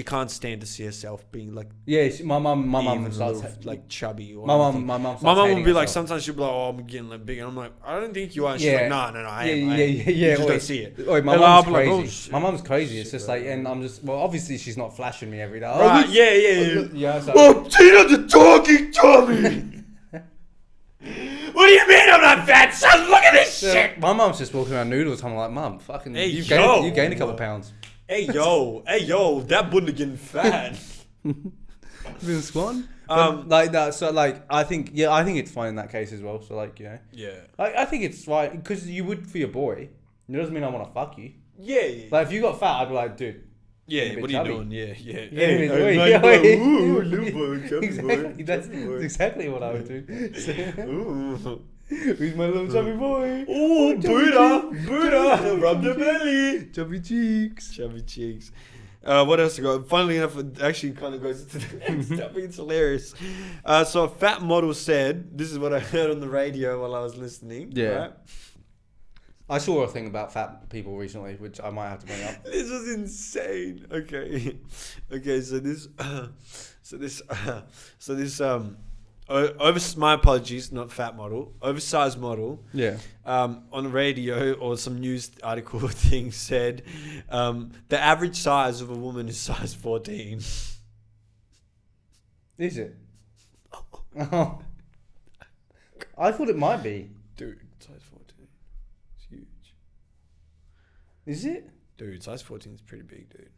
Speaker 2: can't stand to see herself being like
Speaker 1: Yeah, my mum
Speaker 2: even
Speaker 1: starts
Speaker 2: like chubby or
Speaker 1: my
Speaker 2: anything.
Speaker 1: mum
Speaker 2: My mum will
Speaker 1: hating
Speaker 2: be like,
Speaker 1: herself.
Speaker 2: sometimes she'll be like, "Oh, I'm getting like big," and I'm like, "I don't think you are." She's
Speaker 1: Yeah.
Speaker 2: like, "No, I am.
Speaker 1: Yeah.
Speaker 2: You just
Speaker 1: Oi,
Speaker 2: don't see it."
Speaker 1: oi, my
Speaker 2: And I'll
Speaker 1: mum's
Speaker 2: be like,
Speaker 1: crazy.
Speaker 2: "Oh, shit."
Speaker 1: My mum's crazy. It's
Speaker 2: Shit,
Speaker 1: just
Speaker 2: bro.
Speaker 1: like, and I'm just well, obviously she's not flashing me every day.
Speaker 2: Right?
Speaker 1: Oh,
Speaker 2: Yeah.
Speaker 1: yeah. So,
Speaker 2: Oh, Tina the talking Tommy. What do you mean I'm not fat, son? Look at this shit.
Speaker 1: my mum's just walking around noodles. I'm like, mum, fucking,
Speaker 2: Hey,
Speaker 1: you
Speaker 2: yo.
Speaker 1: gained a couple pounds.
Speaker 2: Hey yo, that bouldn't getting fat.
Speaker 1: Been squatting. Like that. So like, I think it's fine in that case as well. So like, you know,
Speaker 2: Yeah.
Speaker 1: I think it's right because you would for your boy. It doesn't mean I want to fuck you.
Speaker 2: Yeah.
Speaker 1: Like if you got fat, I'd be like, dude.
Speaker 2: Yeah,
Speaker 1: a bit
Speaker 2: what are
Speaker 1: chubby.
Speaker 2: you doing? Yeah.
Speaker 1: Hey,
Speaker 2: Hey,
Speaker 1: wait,
Speaker 2: like,
Speaker 1: wait.
Speaker 2: ooh, little boy, chubby
Speaker 1: Exactly.
Speaker 2: boy,
Speaker 1: That's
Speaker 2: chubby boy.
Speaker 1: exactly what I would do.
Speaker 2: Ooh.
Speaker 1: Who's my little chubby boy?
Speaker 2: Ooh, Buddha, rub the belly.
Speaker 1: Chubby cheeks.
Speaker 2: Chubby cheeks. What else I got? Funnily enough, it actually kind of goes into the next topic. It's hilarious. So a fat model said, this is what I heard on the radio while I was listening.
Speaker 1: Yeah.
Speaker 2: Right?
Speaker 1: I saw a thing about fat people recently, which I might have to bring up.
Speaker 2: This was insane. Okay. Okay, so this my apologies, not fat model, oversized model.
Speaker 1: Yeah.
Speaker 2: On the radio or some news article thing said, the average size of a woman is size 14.
Speaker 1: Is it? Oh. I thought it might be.
Speaker 2: Dude, size 14. It's huge.
Speaker 1: Is it?
Speaker 2: Dude, size 14 is pretty big, dude.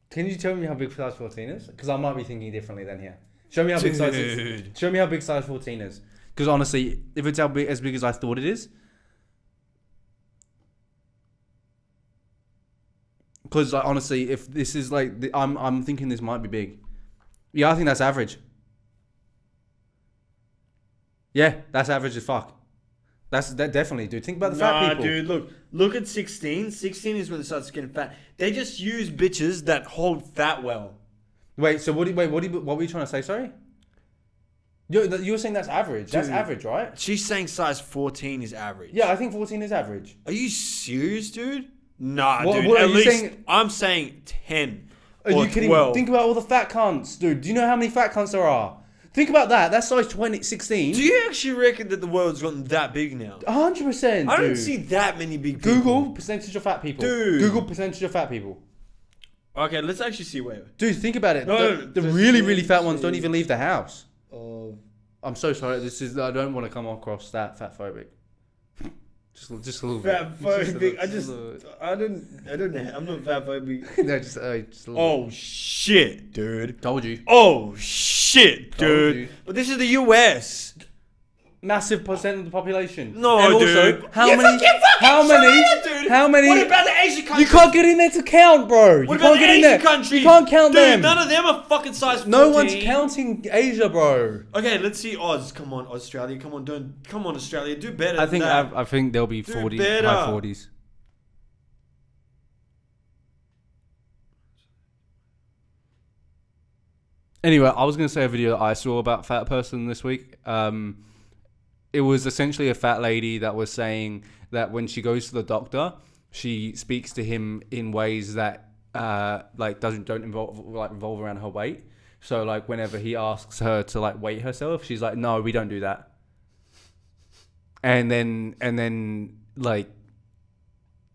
Speaker 1: Can you tell me how big size 14 is? Because I might be thinking differently than here. Show me how big size is. Show me how big size 14 is. Because honestly, if it's as big as I thought it is, because like, honestly, if this is like, I'm thinking this might be big. Yeah, I think that's average. Yeah, that's average as fuck. That definitely, dude. Think about the fat people.
Speaker 2: Dude, look at 16. 16 is when it starts getting fat. They just use bitches that hold fat well.
Speaker 1: Wait, so what were you trying to say? Sorry. You were saying that's average. That's
Speaker 2: Dude.
Speaker 1: average, right?
Speaker 2: She's saying size 14 is average.
Speaker 1: Yeah, I think 14 is average.
Speaker 2: Are you serious, dude? Nah,
Speaker 1: What-
Speaker 2: dude.
Speaker 1: what are
Speaker 2: At
Speaker 1: you
Speaker 2: least
Speaker 1: saying?
Speaker 2: I'm saying 10.
Speaker 1: Are
Speaker 2: or
Speaker 1: you kidding
Speaker 2: 12.
Speaker 1: me? Think about all the fat cunts, dude. Do you know how many fat cunts there are? Think about that. That's size 16.
Speaker 2: Do you actually reckon that the world's gotten that big now?
Speaker 1: 100%,
Speaker 2: I don't
Speaker 1: dude.
Speaker 2: see that many big people.
Speaker 1: Google percentage of fat people.
Speaker 2: Dude.
Speaker 1: Google percentage of fat people.
Speaker 2: Okay, let's actually see where.
Speaker 1: Dude, think about it.
Speaker 2: No,
Speaker 1: The really, really fat ones don't
Speaker 2: percentage
Speaker 1: even leave the house.
Speaker 2: Of
Speaker 1: I'm so sorry. I don't want to come across that fat phobic. Just a little bit.
Speaker 2: fat phobic.
Speaker 1: a
Speaker 2: I don't know. I'm not fat phobic.
Speaker 1: no, just a little
Speaker 2: Oh shit, dude.
Speaker 1: bit. Told you.
Speaker 2: Oh shit,
Speaker 1: Told
Speaker 2: dude.
Speaker 1: you.
Speaker 2: But this is the US.
Speaker 1: Massive percent of the population.
Speaker 2: No,
Speaker 1: and also,
Speaker 2: dude.
Speaker 1: How
Speaker 2: Yeah,
Speaker 1: many?
Speaker 2: fucking
Speaker 1: How many?
Speaker 2: China, dude.
Speaker 1: How many?
Speaker 2: What about the Asian countries?
Speaker 1: You can't get in there to count, bro.
Speaker 2: What
Speaker 1: you
Speaker 2: about
Speaker 1: can't
Speaker 2: the
Speaker 1: get in
Speaker 2: Asian
Speaker 1: there.
Speaker 2: countries?
Speaker 1: You can't count
Speaker 2: Dude,
Speaker 1: them.
Speaker 2: none of them are fucking size 14.
Speaker 1: No one's counting Asia, bro.
Speaker 2: Okay, let's see Oz. Come on, Australia. Come on, Australia. Do better.
Speaker 1: I think
Speaker 2: than that.
Speaker 1: I think there'll be
Speaker 2: Do
Speaker 1: 40,
Speaker 2: better.
Speaker 1: high 40s. Anyway, I was going to say a video that I saw about fat person this week. It was essentially a fat lady that was saying that when she goes to the doctor, she speaks to him in ways that like don't revolve around her weight. So like whenever he asks her to like weight herself, she's like, "No, we don't do that." And then like,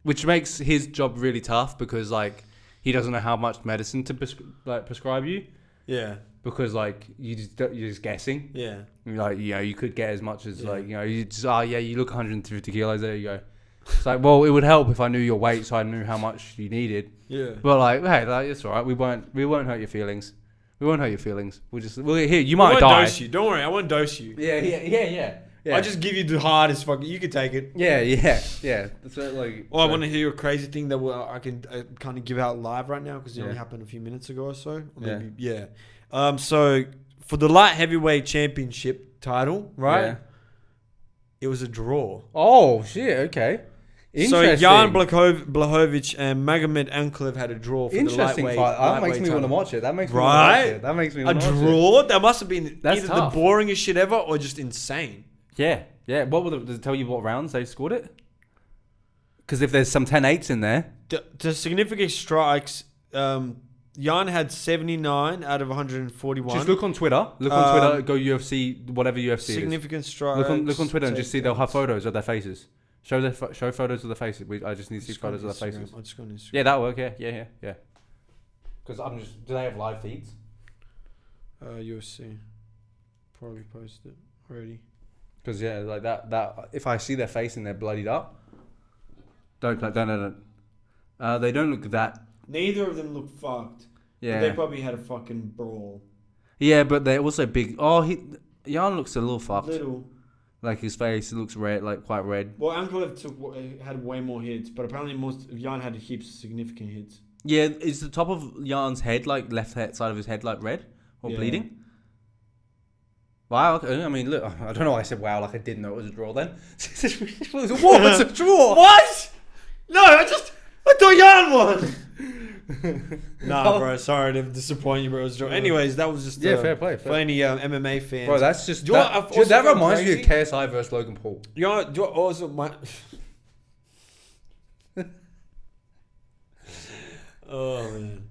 Speaker 1: which makes his job really tough because like he doesn't know how much medicine to prescribe you.
Speaker 2: Yeah.
Speaker 1: Because like you're just guessing.
Speaker 2: Yeah.
Speaker 1: Like, you know, you could get as much as
Speaker 2: Yeah.
Speaker 1: like, you know, you just, you look 150 kilos, there you go. It's like, well, it would help if I knew your weight so I knew how much you needed.
Speaker 2: Yeah.
Speaker 1: But like, hey, it's all right. We won't hurt your feelings. We won't hurt your feelings. We'll here. You
Speaker 2: I
Speaker 1: might
Speaker 2: won't
Speaker 1: die.
Speaker 2: dose you. Don't worry. I won't dose you.
Speaker 1: Yeah.
Speaker 2: I just give you the hardest fucking. You can take it.
Speaker 1: Yeah. That's what, like.
Speaker 2: Oh, I want to hear a crazy thing that I can kind of give out live right now because it only
Speaker 1: Yeah.
Speaker 2: happened a few minutes ago or so. Or
Speaker 1: Yeah.
Speaker 2: maybe, yeah. So for the light heavyweight championship title, right?
Speaker 1: Yeah.
Speaker 2: It was a draw.
Speaker 1: Oh shit. Okay.
Speaker 2: So
Speaker 1: Interesting.
Speaker 2: Jan Blachowicz and Magomed Anklev had a draw for the
Speaker 1: Interesting
Speaker 2: lightweight.
Speaker 1: fight. That makes me want to
Speaker 2: title.
Speaker 1: watch it. That makes me
Speaker 2: Right?
Speaker 1: want to watch it. That makes me
Speaker 2: A
Speaker 1: want to watch it.
Speaker 2: draw? That must have been
Speaker 1: That's
Speaker 2: either
Speaker 1: tough.
Speaker 2: the boringest shit ever or just insane.
Speaker 1: Yeah. What does it tell you what rounds they scored it? Because if there's some 10-8s in there.
Speaker 2: The significant strikes, Jan had 79 out of 141.
Speaker 1: Just look on Twitter. Look on Twitter. Go UFC, whatever UFC
Speaker 2: significant
Speaker 1: is.
Speaker 2: strikes.
Speaker 1: Look on Twitter and just see they'll have photos of their faces. Show photos of the faces. I just need to see photos of their faces.
Speaker 2: I'll just go on Instagram.
Speaker 1: Yeah, that'll work. Yeah. Because I'm just. Do they have live feeds?
Speaker 2: UFC. Probably posted already.
Speaker 1: Because yeah, like that. If I see their face and they're bloodied up, don't. They don't look that.
Speaker 2: Neither of them look fucked.
Speaker 1: Yeah.
Speaker 2: But they probably had a fucking brawl.
Speaker 1: Yeah, but they're also big. Oh, Jan looks a little fucked.
Speaker 2: Little.
Speaker 1: Like his face, it looks red, like quite red.
Speaker 2: Well, Anklev had way more hits, but apparently most of Jan had heaps of significant hits.
Speaker 1: Yeah, is the top of Jan's head, like side of his head, like red or
Speaker 2: Yeah.
Speaker 1: bleeding? Wow. Okay. I mean, look, I don't know why I said wow. Like I didn't know it was a draw then. What? It's a draw.
Speaker 2: What? No, I thought Jan won. Nah, bro. Sorry to disappoint you, bro. It was a joke. Anyways, that was just
Speaker 1: fair play.
Speaker 2: for any MMA fans.
Speaker 1: Bro, that's just
Speaker 2: Do you know what I've also
Speaker 1: that
Speaker 2: found
Speaker 1: reminds me of
Speaker 2: crazy?
Speaker 1: KSI versus Logan Paul.
Speaker 2: You know, do you also my. Oh man.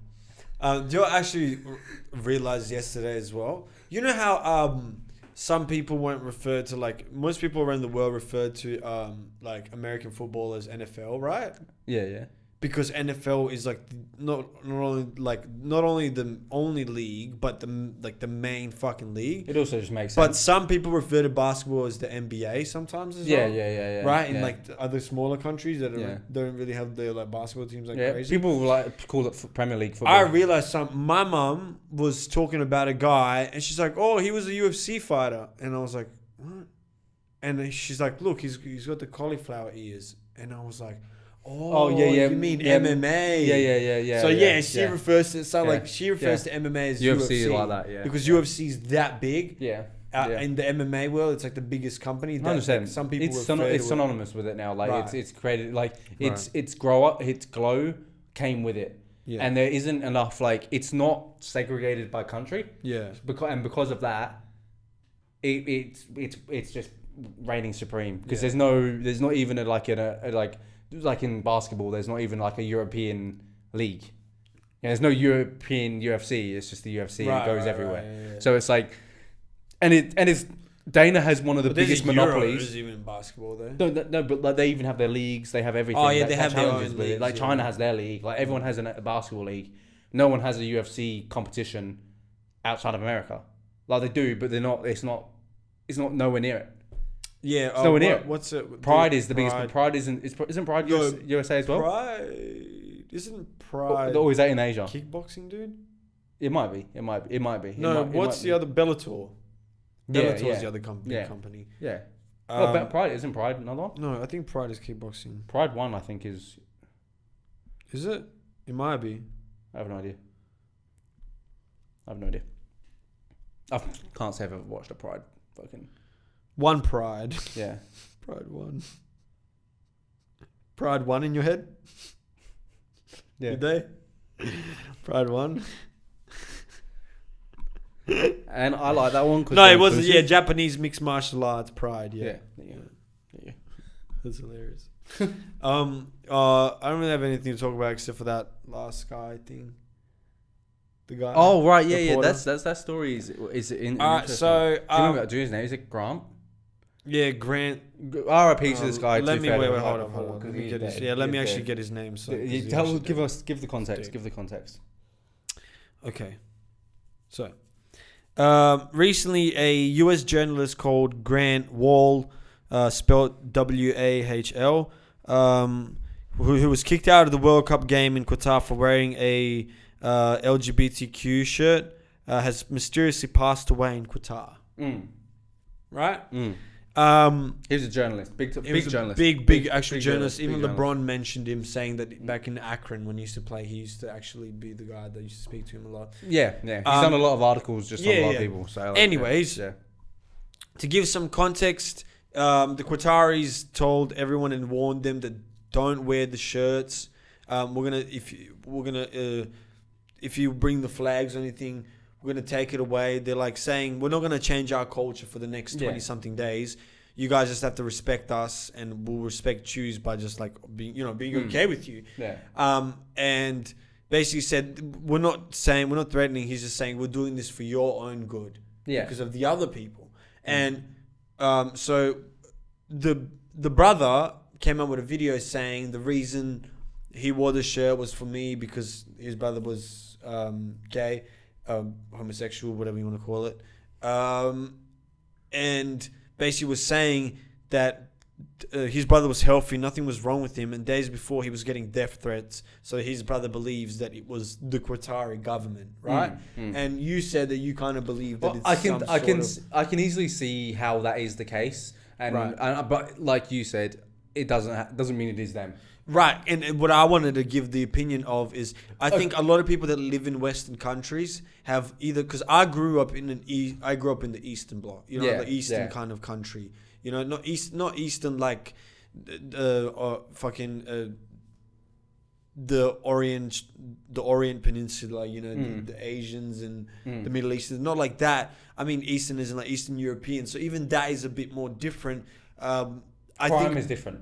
Speaker 2: Do you actually realize yesterday as well? You know how some people won't refer to, like, most people around the world refer to like American football as NFL, right?
Speaker 1: Yeah.
Speaker 2: Because NFL is like not only the only league, but the main fucking league.
Speaker 1: It also just makes
Speaker 2: But
Speaker 1: sense.
Speaker 2: some people refer to basketball as the NBA sometimes as well.
Speaker 1: Yeah.
Speaker 2: Right, in
Speaker 1: yeah.
Speaker 2: like the other smaller countries that
Speaker 1: Yeah.
Speaker 2: don't really have their like basketball teams like
Speaker 1: Yeah,
Speaker 2: crazy.
Speaker 1: people like call it Premier League football.
Speaker 2: I realized my mum was talking about a guy, and she's like, "Oh, he was a UFC fighter," and I was like, "What?" And then she's like, "Look, he's got the cauliflower ears," and I was like, "Oh,
Speaker 1: yeah.
Speaker 2: You mean
Speaker 1: Yeah.
Speaker 2: MMA?"
Speaker 1: Yeah.
Speaker 2: So she refers to she refers to MMA as UFC
Speaker 1: like that, yeah.
Speaker 2: because UFC is that big.
Speaker 1: Yeah.
Speaker 2: In the MMA world, it's like the biggest company.
Speaker 1: I
Speaker 2: That,
Speaker 1: understand.
Speaker 2: like, some people
Speaker 1: it's
Speaker 2: refer to it.
Speaker 1: synonymous with it now. Like
Speaker 2: Right.
Speaker 1: it's created like
Speaker 2: Right.
Speaker 1: its glow came with it.
Speaker 2: Yeah.
Speaker 1: And there isn't enough, like, it's not segregated by country.
Speaker 2: Yeah.
Speaker 1: Because of that, it's just reigning supreme. Because
Speaker 2: Yeah.
Speaker 1: there's not even like in basketball, there's not even like a European league. Yeah, there's no European UFC. It's just the UFC. It goes everywhere.
Speaker 2: Yeah.
Speaker 1: So it's like, and it's Dana has one of the
Speaker 2: But there's
Speaker 1: biggest
Speaker 2: a
Speaker 1: monopolies.
Speaker 2: Euros even in basketball though.
Speaker 1: No, but like they even have their leagues. They have everything.
Speaker 2: Oh, yeah,
Speaker 1: that,
Speaker 2: they
Speaker 1: that
Speaker 2: have their
Speaker 1: challenges
Speaker 2: own
Speaker 1: with it.
Speaker 2: leagues,
Speaker 1: Like
Speaker 2: yeah.
Speaker 1: China has their league. Like everyone has a basketball league. No one has a UFC competition outside of America. Like they do, but they're not. It's not nowhere near it.
Speaker 2: Yeah.
Speaker 1: It's nowhere near it.
Speaker 2: What's it?
Speaker 1: Pride is the biggest. Pride isn't Pride
Speaker 2: No,
Speaker 1: USA as well?
Speaker 2: Pride isn't Pride.
Speaker 1: Or is that in Asia?
Speaker 2: Kickboxing, dude.
Speaker 1: It might be.
Speaker 2: No, what's the other Bellator? Bellator's
Speaker 1: yeah.
Speaker 2: the other company.
Speaker 1: Yeah.
Speaker 2: company.
Speaker 1: Yeah. But Pride isn't Pride another one?
Speaker 2: No, I think Pride is kickboxing.
Speaker 1: Pride 1, I think, is.
Speaker 2: Is it? It might be.
Speaker 1: I have no idea. I can't say I've ever watched a Pride fucking.
Speaker 2: One Pride.
Speaker 1: Yeah.
Speaker 2: Pride 1. Pride 1 in your head?
Speaker 1: Yeah.
Speaker 2: Did they? Pride 1?
Speaker 1: And I like that one.
Speaker 2: No, it wasn't. Yeah, Japanese mixed martial arts Pride.
Speaker 1: Yeah.
Speaker 2: Yeah.
Speaker 1: Yeah.
Speaker 2: That's hilarious. I don't really have anything to talk about except for that last guy thing. The guy.
Speaker 1: Oh right, yeah.
Speaker 2: reporter.
Speaker 1: That's that story is in.
Speaker 2: Alright,
Speaker 1: interesting.
Speaker 2: so
Speaker 1: do you remember his name? Is it Grant?
Speaker 2: yeah, Grant.
Speaker 1: R.I.P. to this guy.
Speaker 2: Let me wait.
Speaker 1: hold
Speaker 2: Hold on. Let me get his. Yeah, let me actually get his name. So
Speaker 1: Give the context.
Speaker 2: Dude.
Speaker 1: Give the context.
Speaker 2: Okay. So, recently a U.S. journalist called Grant Wall, spelled W-A-H-L, who was kicked out of the World Cup game in Qatar for wearing a LGBTQ shirt, has mysteriously passed away in Qatar. Right?
Speaker 1: He was a journalist. Big journalist.
Speaker 2: Big actual journalist.
Speaker 1: big
Speaker 2: Even
Speaker 1: journalist.
Speaker 2: LeBron mentioned him, saying that back in Akron when he used to play, he used to actually be the guy that used to speak to him a lot.
Speaker 1: Yeah. He's done a lot of articles just on a lot of people. So
Speaker 2: Anyways,
Speaker 1: yeah.
Speaker 2: To give some context, the Qataris told everyone and warned them that don't wear the shirts. If you bring the flags or anything, we're gonna take it away. They're like saying we're not gonna change our culture for the next 20 something days. You guys just have to respect us, and we'll respect you by just like being okay with you.
Speaker 1: Yeah.
Speaker 2: And basically said we're not threatening. He's just saying we're doing this for your own good.
Speaker 1: Yeah.
Speaker 2: Because of the other people. And so the brother came up with a video saying the reason he wore the shirt was for me because his brother was gay, homosexual, whatever you want to call it, and basically was saying that his brother was healthy, nothing was wrong with him, and days before he was getting death threats. So his brother believes that it was the Qatari government, right? And you said that you kind of believe that
Speaker 1: I can easily see how that is the case, but like you said, it doesn't mean it is them.
Speaker 2: Right, and what I wanted to give the opinion of is I think a lot of people that live in Western countries have either, because I grew up in the Eastern Bloc, the Eastern kind of country, not Eastern like the Orient Peninsula, you know, the Asians and the Middle Eastern, not like that. I mean, Eastern isn't like Eastern European, so even that is a bit more different.
Speaker 1: Crime is different.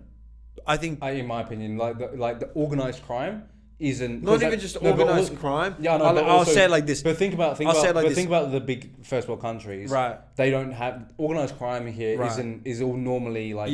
Speaker 2: I think,
Speaker 1: in my opinion, like the organized crime isn't
Speaker 2: not even just organized crime.
Speaker 1: Yeah, no,
Speaker 2: I'll say it like this.
Speaker 1: But think about the big first world countries.
Speaker 2: Right.
Speaker 1: They don't have organized crime here.
Speaker 2: Right.
Speaker 1: Is all normally like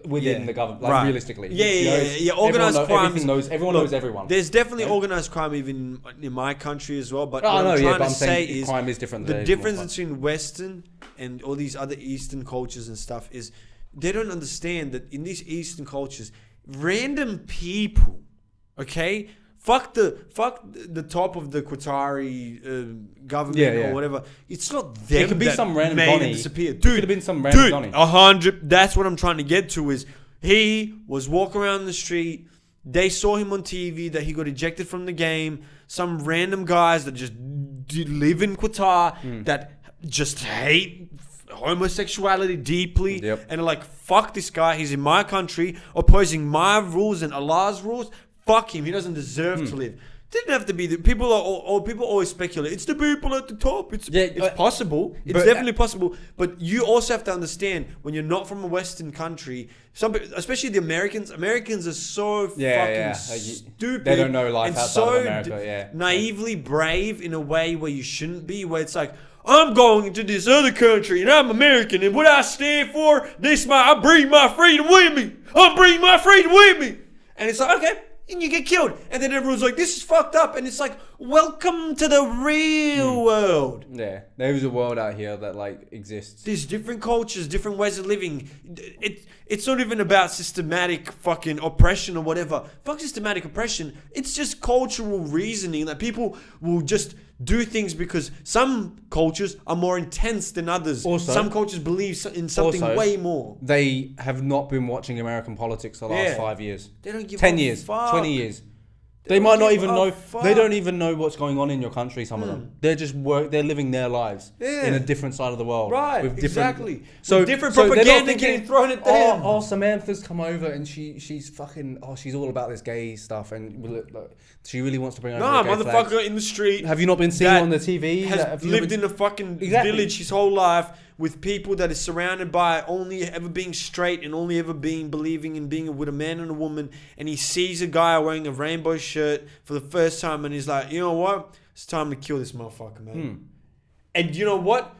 Speaker 2: within
Speaker 1: the government, like realistically.
Speaker 2: Yeah. Organized crime.
Speaker 1: Everyone knows everyone.
Speaker 2: There's definitely organized crime even in my country as well. But what I'm trying to say is
Speaker 1: crime is different.
Speaker 2: The difference between Western and all these other Eastern cultures and stuff is they don't understand that in these Eastern cultures, random people, okay, fuck the top of the Qatari government or whatever. It's not them.
Speaker 1: It could be some random Donnie.
Speaker 2: Disappear.
Speaker 1: Dude, it could have been some random Donnie.
Speaker 2: 100. That's what I'm trying to get to. Is he was walking around the street. They saw him on TV that he got ejected from the game. Some random guys that just live in Qatar that just hate homosexuality deeply and are like, fuck this guy. He's in my country opposing my rules and Allah's rules. Fuck him. He doesn't deserve to live. Didn't have to be the people. People always speculate. It's the people at the top. It's possible. It's definitely possible. But you also have to understand when you're not from a Western country. Especially the Americans. Americans are so fucking stupid.
Speaker 1: They don't know life outside of America.
Speaker 2: Naively brave in a way where you shouldn't be. Where it's like, I'm going to this other country and I'm American and what I stand for, I bring my freedom with me. I'm bringing my freedom with me. And it's like, okay. And you get killed. And then everyone's like, this is fucked up. And it's like, welcome to the real world.
Speaker 1: Yeah. There is a world out here that like exists.
Speaker 2: There's different cultures, different ways of living. It's not even about systematic fucking oppression or whatever. Fuck systematic oppression. It's just cultural reasoning that people will just do things because some cultures are more intense than others.
Speaker 1: Also,
Speaker 2: some cultures believe in something way more.
Speaker 1: They have not been watching American politics the last 5 years.
Speaker 2: They don't give
Speaker 1: 10
Speaker 2: a
Speaker 1: years,
Speaker 2: fuck.
Speaker 1: 20 years. They might not even know.
Speaker 2: Fuck.
Speaker 1: They don't even know what's going on in your country. Some of them. They're just they're living their lives in a different side of the world.
Speaker 2: Right.
Speaker 1: With
Speaker 2: exactly.
Speaker 1: So
Speaker 2: with different propaganda getting thrown at them.
Speaker 1: Oh, Samantha's come over and she's fucking. Oh, she's all about this gay stuff and she really wants to bring over.
Speaker 2: Nah,
Speaker 1: the gay
Speaker 2: motherfucker
Speaker 1: flags.
Speaker 2: In the street.
Speaker 1: Have you not been seeing on the TV?
Speaker 2: Has lived in a fucking village his whole life with people that is surrounded by only ever being straight and only ever believing in being with a man and a woman, and he sees a guy wearing a rainbow shirt for the first time and he's like, you know what? It's time to kill this motherfucker, man. And you know what?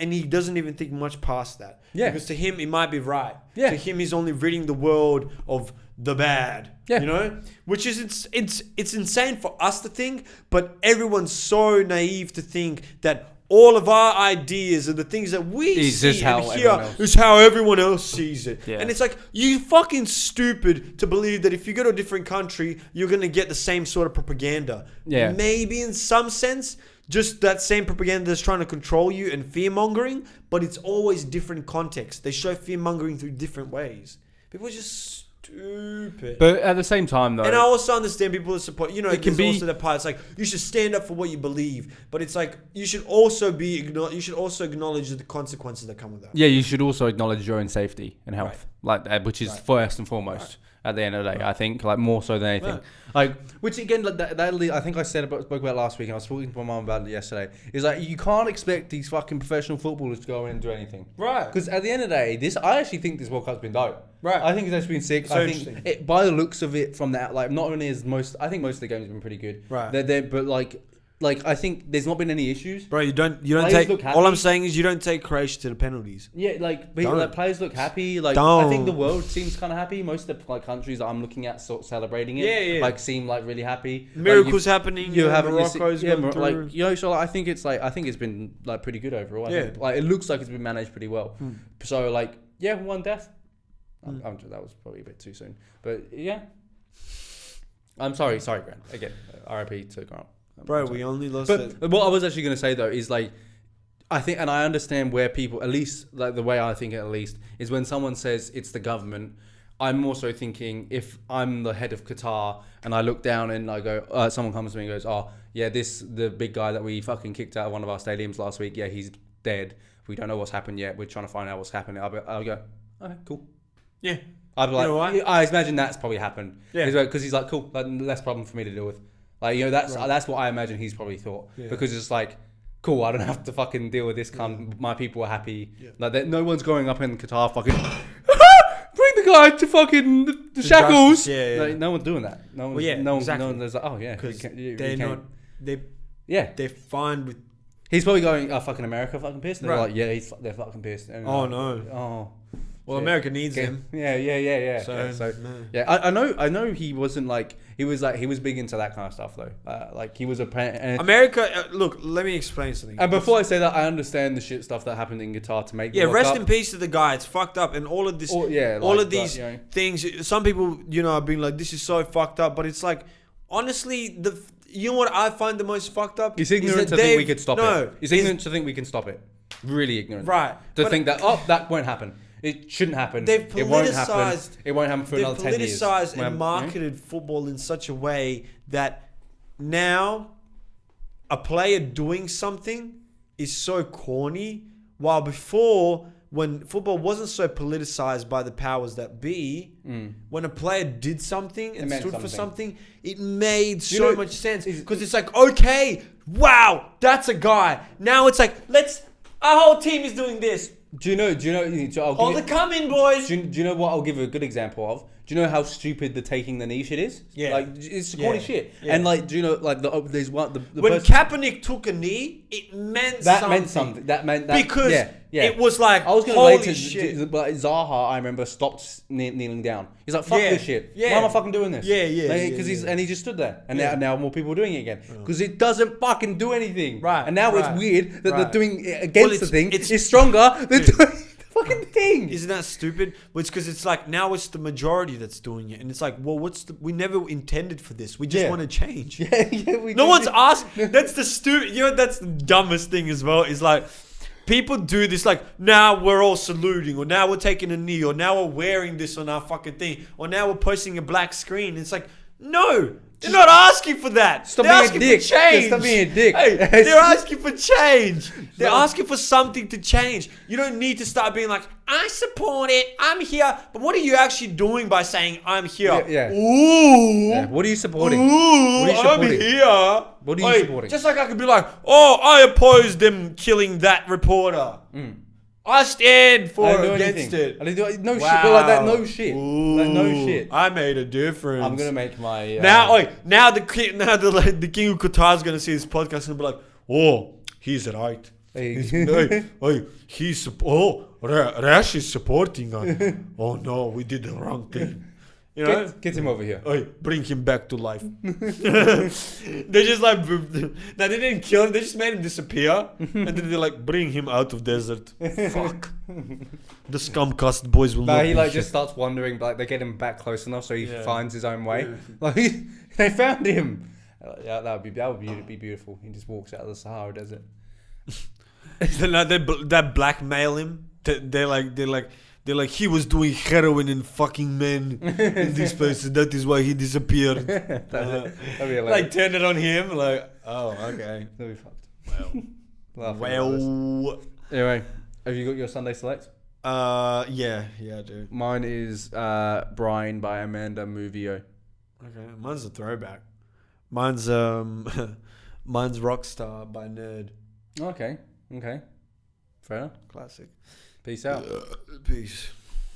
Speaker 2: And he doesn't even think much past that.
Speaker 1: Yeah.
Speaker 2: Because to him, it might be right.
Speaker 1: Yeah.
Speaker 2: To him, he's only ridding the world of the bad.
Speaker 1: Yeah.
Speaker 2: You know? Which is, it's insane for us to think, but everyone's so naive to think that all of our ideas and the things that we see and hear is how everyone else sees it.
Speaker 1: Yeah.
Speaker 2: And it's like, you fucking stupid to believe that if you go to a different country, you're going to get the same sort of propaganda.
Speaker 1: Yeah.
Speaker 2: Maybe in some sense, just that same propaganda that's trying to control you and fear-mongering, but it's always different context. They show fear-mongering through different ways. People are just stupid.
Speaker 1: But at the same time, though,
Speaker 2: and I also understand people that support. You know,
Speaker 1: it can
Speaker 2: there's
Speaker 1: be
Speaker 2: also the part. It's like you should stand up for what you believe, but it's like you should also acknowledge the consequences that come with that.
Speaker 1: Yeah, you should also acknowledge your own safety and health, like that, which is first and foremost. At the end of the day, I think, like, more so than anything. Like, which again, like that I think I spoke about last week, and I was talking to my mum about it yesterday. Is like, you can't expect these fucking professional footballers to go in and do anything,
Speaker 2: right?
Speaker 1: Because at the end of the day, I actually think this World Cup's been dope.
Speaker 2: Right.
Speaker 1: I think it's been sick.
Speaker 2: So
Speaker 1: I think by the looks of it, from that, like, not only is I think most of the games have been pretty good.
Speaker 2: Right.
Speaker 1: But like I think there's not been any issues.
Speaker 2: Bro, you don't
Speaker 1: Players
Speaker 2: take.
Speaker 1: look happy.
Speaker 2: All I'm saying is you don't take Croatia to the penalties.
Speaker 1: Yeah, like
Speaker 2: Don't.
Speaker 1: players look happy. Like
Speaker 2: Don't.
Speaker 1: I think the world seems kind of happy. Most of the countries that I'm looking at sort of celebrating it, like seem like really happy.
Speaker 2: Miracles happening.
Speaker 1: You have
Speaker 2: Morocco's going through.
Speaker 1: like, you know, so I think it's been like pretty good overall. I think, like, it looks like it's been managed pretty well. So like, yeah, one death. That was probably a bit too soon, but yeah. I'm sorry, Grant. Again, RIP to Grant.
Speaker 2: Bro, we only lost
Speaker 1: But what I was actually going to say, though, is like, I think, and I understand where people, at least like the way I think it, at least, is when someone says it's the government, I'm also thinking, if I'm the head of Qatar and I look down and I go, someone comes to me and goes, oh, yeah, the big guy that we fucking kicked out of one of our stadiums last week, yeah, he's dead. We don't know what's happened yet. We're trying to find out what's happening. I'll go, okay, cool.
Speaker 2: Yeah.
Speaker 1: I'd be like,
Speaker 2: You know what?
Speaker 1: I imagine that's probably happened.
Speaker 2: Yeah.
Speaker 1: Because he's like, cool, like, less problem for me to deal with. Like, you know, that's
Speaker 2: Right.
Speaker 1: that's what I imagine he's probably thought.
Speaker 2: Yeah.
Speaker 1: Because it's like, cool, I don't have to fucking deal with this cunt. My people are happy.
Speaker 2: Yeah.
Speaker 1: Like, no one's going up in Qatar fucking, bring the guy to fucking the shackles.
Speaker 2: justice, yeah.
Speaker 1: Like, no one's doing that. No one's,
Speaker 2: Well, yeah,
Speaker 1: no
Speaker 2: exactly.
Speaker 1: one's like, oh, yeah.
Speaker 2: Because
Speaker 1: you
Speaker 2: they're
Speaker 1: can't-
Speaker 2: not.
Speaker 1: Yeah.
Speaker 2: They're fine with.
Speaker 1: He's probably going, oh, fucking America fucking pissed. And they're
Speaker 2: Right.
Speaker 1: like, yeah, they're fucking pissed. And
Speaker 2: Oh,
Speaker 1: like,
Speaker 2: no.
Speaker 1: Oh.
Speaker 2: Well,
Speaker 1: shit.
Speaker 2: America needs
Speaker 1: Okay.
Speaker 2: them.
Speaker 1: Yeah.
Speaker 2: So,
Speaker 1: So,
Speaker 2: no.
Speaker 1: yeah, I know he wasn't like he was big into that kind of stuff though. Like he was and
Speaker 2: America, look, let me explain something.
Speaker 1: before I say that, I understand the shit stuff that happened in Qatar to make the
Speaker 2: Yeah,
Speaker 1: World
Speaker 2: rest
Speaker 1: Cup.
Speaker 2: in peace to the guy. It's fucked up, and all of this,
Speaker 1: Or- yeah,
Speaker 2: all
Speaker 1: like,
Speaker 2: of these
Speaker 1: you know.
Speaker 2: things. Some people, have been like, "This is so fucked up," but it's like, honestly, you know what I find the most fucked up?
Speaker 1: He's
Speaker 2: is
Speaker 1: ignorant
Speaker 2: that
Speaker 1: to think we
Speaker 2: they've-
Speaker 1: could stop
Speaker 2: no,
Speaker 1: it. He's ignorant to think we can stop it. Really ignorant.
Speaker 2: Right.
Speaker 1: To
Speaker 2: But
Speaker 1: think that that won't happen. It shouldn't happen.
Speaker 2: They've
Speaker 1: It won't happen.
Speaker 2: politicized-
Speaker 1: It won't happen for
Speaker 2: They've
Speaker 1: another 10 years.
Speaker 2: politicized
Speaker 1: Well,
Speaker 2: and marketed football in such a way that now a player doing something is so corny, while before, when football wasn't so politicized by the powers that be, when a player did something and
Speaker 1: meant
Speaker 2: stood for
Speaker 1: something.
Speaker 2: something, it made
Speaker 1: You
Speaker 2: so
Speaker 1: know,
Speaker 2: much sense. Because it's like, okay, wow, that's a guy. Now it's like, our whole team is doing this.
Speaker 1: Do you know? I'll
Speaker 2: Hold
Speaker 1: give
Speaker 2: the come in, boys.
Speaker 1: Do you know what I'll give a good example of? Do you know how stupid the taking the knee shit is?
Speaker 2: Yeah.
Speaker 1: Like, it's corny
Speaker 2: Yeah.
Speaker 1: shit.
Speaker 2: Yeah.
Speaker 1: And like, do you know, like, there's one, the
Speaker 2: When
Speaker 1: person,
Speaker 2: Kaepernick took a knee, it meant
Speaker 1: that
Speaker 2: something.
Speaker 1: meant something. That meant that.
Speaker 2: Because
Speaker 1: yeah.
Speaker 2: it was like,
Speaker 1: I was going
Speaker 2: holy
Speaker 1: to relate
Speaker 2: shit.
Speaker 1: but Zaha, I remember, stopped kneeling down. He's like, fuck
Speaker 2: Yeah.
Speaker 1: this shit.
Speaker 2: Yeah.
Speaker 1: Why am I fucking doing this?
Speaker 2: Yeah, yeah,
Speaker 1: Because
Speaker 2: yeah.
Speaker 1: and he just stood there. And
Speaker 2: Yeah.
Speaker 1: now more people are doing it again. Because it doesn't fucking do anything.
Speaker 2: Right,
Speaker 1: And now
Speaker 2: right,
Speaker 1: it's weird that
Speaker 2: right.
Speaker 1: they're doing it against
Speaker 2: Well,
Speaker 1: the thing.
Speaker 2: it's-
Speaker 1: It's stronger than
Speaker 2: Dude.
Speaker 1: doing the fucking thing.
Speaker 2: Isn't that stupid? Well, it's because it's like now it's the majority that's doing it, and it's like, well, we never intended for this. We just
Speaker 1: Yeah.
Speaker 2: want to change.
Speaker 1: Yeah,
Speaker 2: No one's asked. That's the stupid. That's the dumbest thing as well. Is like people do this like now we're all saluting, or now we're taking a knee, or now we're wearing this on our fucking thing, or now we're posting a black screen. It's like no. They're not asking for that.
Speaker 1: Stop
Speaker 2: They're
Speaker 1: being a
Speaker 2: asking
Speaker 1: dick.
Speaker 2: for change.
Speaker 1: Just stop being a dick.
Speaker 2: Hey, they're asking for change. They're
Speaker 1: No.
Speaker 2: asking for something to change. You don't need to start being like, I support it. I'm here. But what are you actually doing by saying I'm here?
Speaker 1: Yeah.
Speaker 2: Ooh.
Speaker 1: Yeah. What are you supporting?
Speaker 2: Ooh,
Speaker 1: What are you
Speaker 2: I'm
Speaker 1: supporting?
Speaker 2: here.
Speaker 1: What are you
Speaker 2: Oi,
Speaker 1: supporting?
Speaker 2: Just like I could be like, oh, I oppose them killing that reporter. I stand for
Speaker 1: I didn't do
Speaker 2: against
Speaker 1: anything.
Speaker 2: it.
Speaker 1: I didn't do no shit. But like that, no shit. Like no
Speaker 2: Ooh,
Speaker 1: shit.
Speaker 2: I made a difference.
Speaker 1: I'm gonna make my
Speaker 2: Now the king of Qatar is gonna see this podcast and be like, oh, he's right. Rash is supporting us. Oh no, we did the wrong thing. You know?
Speaker 1: Get him over here.
Speaker 2: Bring him back to life. They just like, no, they didn't kill him. They just made him disappear, and then they're like, bring him out of desert. Fuck. The ScumCast boys will
Speaker 1: No,
Speaker 2: not.
Speaker 1: he
Speaker 2: be
Speaker 1: like
Speaker 2: here.
Speaker 1: just starts wandering, but like they get him back close enough so he
Speaker 2: Yeah.
Speaker 1: finds his own way.
Speaker 2: Yeah.
Speaker 1: Like they found him. Yeah, that would be beautiful. He just walks out of the Sahara Desert.
Speaker 2: They blackmail him. They're like he was doing heroin and fucking men in this place. That is why he disappeared.
Speaker 1: That'd be hilarious.
Speaker 2: Like turn it on him. Like oh okay.
Speaker 1: That'd be fucked.
Speaker 2: Well,
Speaker 1: Laughing about this. Anyway, have you got your Sunday select?
Speaker 2: yeah, I do.
Speaker 1: Mine is Brian by Amanda Movio.
Speaker 2: Okay, mine's a throwback. Mine's mine's Rockstar by Nerd.
Speaker 1: Okay. Fair enough.
Speaker 2: Classic.
Speaker 1: Peace out.
Speaker 2: Peace.